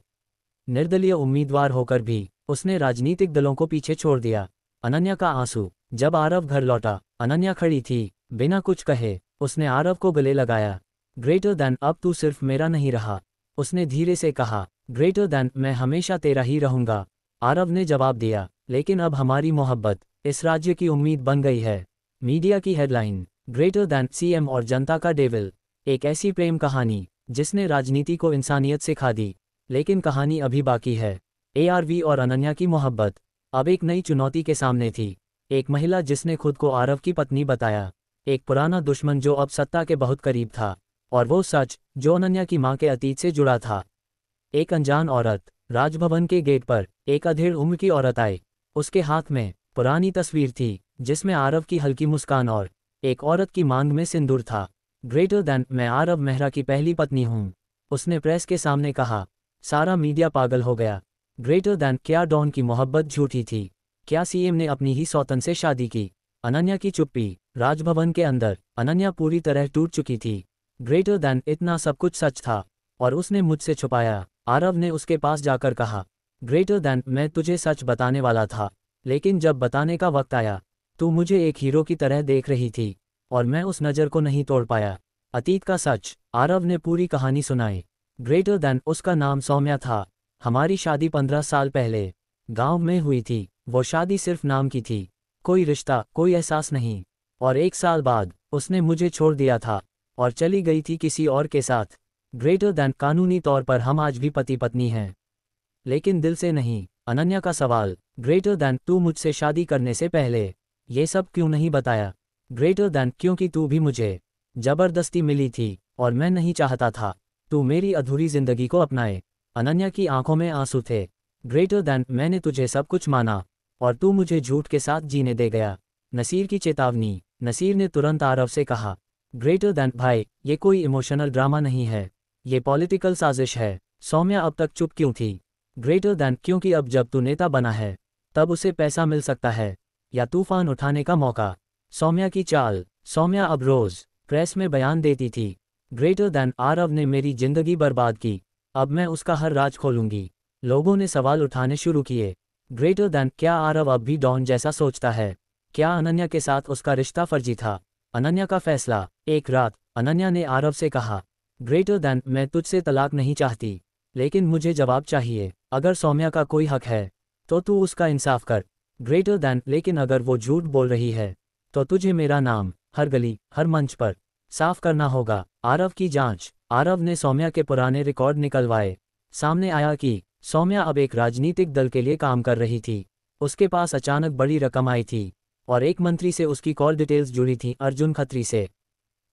निर्दलीय उम्मीदवार होकर भी उसने राजनीतिक दलों को पीछे छोड़ दिया। अनन्या का आंसू। जब आरव घर लौटा, अनन्या खड़ी थी। बिना कुछ कहे उसने आरव को गले लगाया। ग्रेटर देन अब तू सिर्फ मेरा नहीं रहा, उसने धीरे से कहा। ग्रेटर देन मैं हमेशा तेरा ही रहूंगा, आरव ने जवाब दिया। लेकिन अब हमारी मोहब्बत इस राज्य की उम्मीद बन गई है। मीडिया की हेडलाइन, ग्रेटर देन सीएम और जनता का डेविल। एक ऐसी प्रेम कहानी जिसने राजनीति को इंसानियत सिखा दी। लेकिन कहानी अभी बाकी है। एआरवी और अनन्या की मोहब्बत अब एक नई चुनौती के सामने थी। एक महिला जिसने खुद को आरव की पत्नी बताया, एक पुराना दुश्मन जो अब सत्ता के बहुत करीब था, और वो सच जो अनन्या की मां के अतीत से जुड़ा था। एक अनजान औरत। राजभवन के गेट पर एक अधेड़ उम्र की औरत आई। उसके हाथ में पुरानी तस्वीर थी जिसमें आरव की हल्की मुस्कान और एक औरत की मांग में सिंदूर था। ग्रेटर देन मैं आरव मेहरा की पहली पत्नी हूँ, उसने प्रेस के सामने कहा। सारा मीडिया पागल हो गया। ग्रेटर देन क्या डॉन की मोहब्बत झूठी थी? क्या सीएम ने अपनी ही सौतन से शादी की? अनन्या की चुप्पी। राजभवन के अंदर अनन्या पूरी तरह टूट चुकी थी। ग्रेटर देन इतना सब कुछ सच था और उसने मुझसे छुपाया। आरव ने उसके पास जाकर कहा, ग्रेटर देन मैं तुझे सच बताने वाला था, लेकिन जब बताने का वक्त आया, तू मुझे एक हीरो की तरह देख रही थी और मैं उस नज़र को नहीं तोड़ पाया। अतीत का सच। आरव ने पूरी कहानी सुनाई। ग्रेटर देन उसका नाम सौम्या था। हमारी शादी 15 साल पहले गांव में हुई थी। वो शादी सिर्फ नाम की थी, कोई रिश्ता, कोई एहसास नहीं। और 1 साल बाद उसने मुझे छोड़ दिया था और चली गई थी किसी और के साथ। ग्रेटर देन कानूनी तौर पर हम आज भी पति पत्नी हैं, लेकिन दिल से नहीं। अनन्या का सवाल, ग्रेटर देन तू मुझसे शादी करने से पहले ये सब क्यों नहीं बताया? ग्रेटर देन क्योंकि तू भी मुझे जबरदस्ती मिली थी और मैं नहीं चाहता था तू मेरी अधूरी जिंदगी को अपनाए। अनन्या की आंखों में आंसू थे। ग्रेटर देन मैंने तुझे सब कुछ माना और तू मुझे झूठ के साथ जीने दे गया। नसीर की चेतावनी। नसीर ने तुरंत आरव से कहा, ग्रेटर देन भाई ये कोई इमोशनल ड्रामा नहीं है, ये पॉलिटिकल साजिश है। सौम्या अब तक चुप क्यों थी? ग्रेटर देन क्योंकि अब जब तू नेता बना है तब उसे पैसा मिल सकता है या तूफान उठाने का मौका। सौम्या की चाल। सौम्या अब रोज प्रेस में बयान देती थी, ग्रेटर देन आरव ने मेरी जिंदगी बर्बाद की, अब मैं उसका हर राज खोलूंगी। लोगों ने सवाल उठाने शुरू किए। ग्रेटर देन क्या आरव अब भी डॉन जैसा सोचता है? क्या अनन्या के साथ उसका रिश्ता फर्जी था? अनन्या का फैसला। एक रात अनन्या ने आरव से कहा, ग्रेटर देन मैं तुझसे तलाक नहीं चाहती, लेकिन मुझे जवाब चाहिए। अगर सौम्या का कोई हक है तो तू उसका इंसाफ कर। ग्रेटर देन लेकिन अगर वो झूठ बोल रही है तो तुझे मेरा नाम हर गली, हर मंच पर साफ करना होगा। आरव की जांच। आरव ने सौम्या के पुराने रिकॉर्ड निकलवाए। सामने आया कि सौम्या अब एक राजनीतिक दल के लिए काम कर रही थी। उसके पास अचानक बड़ी रकम आई थी और एक मंत्री से उसकी कॉल डिटेल्स जुड़ी थीं, अर्जुन खत्री से।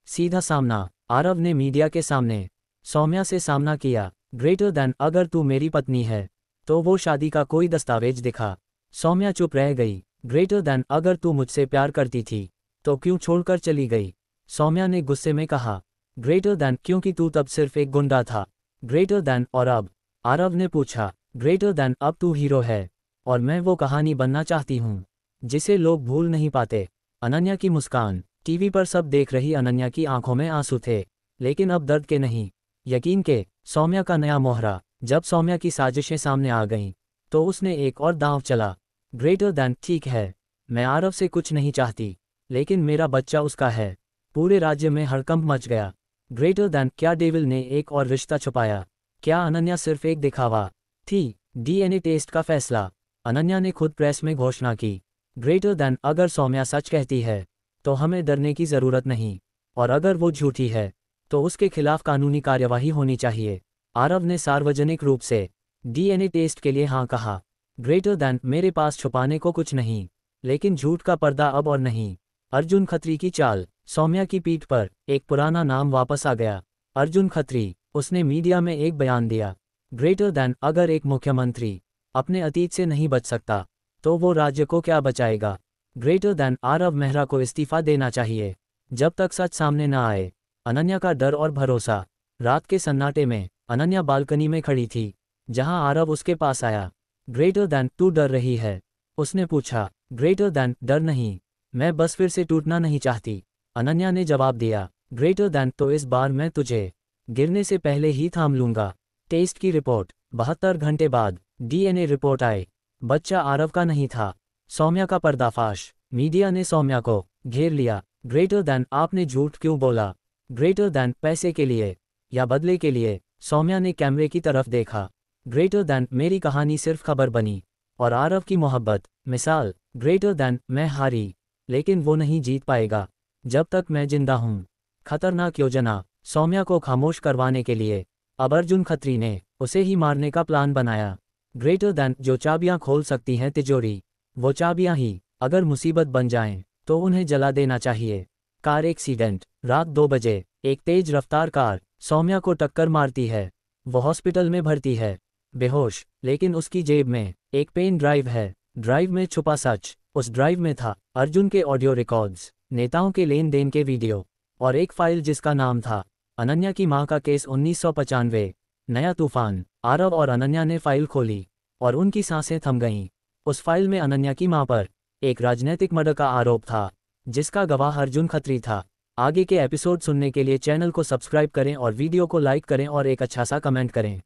सीधा सामना। आरव ने मीडिया के सामने सौम्या से सामना किया। ग्रेटर देन अगर तू मेरी पत्नी है तो वो शादी का कोई दस्तावेज दिखा। सौम्या चुप रह गई। ग्रेटर देन अगर तू मुझसे प्यार करती थी तो क्यों छोड़कर चली गई? सौम्या ने गुस्से में कहा, ग्रेटर देन क्योंकि तू तब सिर्फ एक गुंडा था। ग्रेटर देन और अब? आरव ने पूछा। ग्रेटर देन अब तू हीरो है और मैं वो कहानी बनना चाहती हूँ जिसे लोग भूल नहीं पाते। अनन्या की मुस्कान। टीवी पर सब देख रही अनन्या की आंखों में आंसू थे, लेकिन अब दर्द के नहीं, यकीन के। सौम्या का नया मोहरा। जब सौम्या की साजिशें सामने आ गईं तो उसने एक और दांव चला। ग्रेटर देन ठीक है, मैं आरव से कुछ नहीं चाहती, लेकिन मेरा बच्चा उसका है। पूरे राज्य में हड़कंप मच गया। ग्रेटर देन क्या डेविल ने एक और रिश्ता छुपाया? क्या अनन्या सिर्फ एक दिखावा थी? डीएनए टेस्ट का फैसला। अनन्या ने खुद प्रेस में घोषणा की, ग्रेटर देन अगर सौम्या सच कहती है तो हमें डरने की ज़रूरत नहीं, और अगर वो झूठी है तो उसके खिलाफ कानूनी कार्यवाही होनी चाहिए। आरव ने सार्वजनिक रूप से डीएनए टेस्ट के लिए हाँ कहा। ग्रेटर देन मेरे पास छुपाने को कुछ नहीं, लेकिन झूठ का पर्दा अब और नहीं। अर्जुन खत्री की चाल। सौम्या की पीठ पर एक पुराना नाम वापस आ गया, अर्जुन खत्री। उसने मीडिया में एक बयान दिया, ग्रेटर देन अगर एक मुख्यमंत्री अपने अतीत से नहीं बच सकता तो वो राज्य को क्या बचाएगा? ग्रेटर देन आरव मेहरा को इस्तीफा देना चाहिए जब तक सच सामने न आए। अनन्या का डर और भरोसा। रात के सन्नाटे में अनन्या बालकनी में खड़ी थी, जहां आरव उसके पास आया। ग्रेटर दैन, तू डर रही है? उसने पूछा। ग्रेटर दैन, डर नहीं, मैं बस फिर से टूटना नहीं चाहती, अनन्या ने जवाब दिया। ग्रेटर दैन, तो इस बार मैं तुझे गिरने से पहले ही थाम लूंगा। टेस्ट की रिपोर्ट। 72 घंटे बाद डीएनए रिपोर्ट आई। बच्चा आरव का नहीं था। सौम्या का पर्दाफाश। मीडिया ने सौम्या को घेर लिया। ग्रेटर दैन, आपने झूठ क्यों बोला? ग्रेटर दैन, पैसे के लिए या बदले के लिए? सौम्या ने कैमरे की तरफ देखा। ग्रेटर दैन, मेरी कहानी सिर्फ खबर बनी और आरव की मोहब्बत मिसाल। ग्रेटर दैन, मैं हारी, लेकिन वो नहीं जीत पाएगा जब तक मैं जिंदा हूँ। खतरनाक योजना। सौम्या को खामोश करवाने के लिए अब अर्जुन खत्री ने उसे ही मारने का प्लान बनाया। ग्रेटर दैन, जो चाबियां खोल सकती हैं तिजोरी, वो चाबियां ही अगर मुसीबत बन जाएं तो उन्हें जला देना चाहिए। Car accident. रात 2 बजे एक तेज रफ्तार कार सौम्या को टक्कर मारती है। वो हॉस्पिटल में भर्ती है, बेहोश, लेकिन उसकी जेब में एक पेन ड्राइव है। ड्राइव में छुपा सच। उस ड्राइव में था अर्जुन के ऑडियो रिकॉर्ड्स, नेताओं के लेन देन के वीडियो और एक फाइल जिसका नाम था अनन्या की मां का केस 1995, नया तूफान। आरव और अनन्या ने फाइल खोली और उनकी सांसें थम गईं। उस फाइल में अनन्या की मां पर एक राजनैतिक मर्डर का आरोप था, जिसका गवाह अर्जुन खत्री था। आगे के एपिसोड सुनने के लिए चैनल को सब्सक्राइब करें और वीडियो को लाइक करें और एक अच्छा सा कमेंट करें।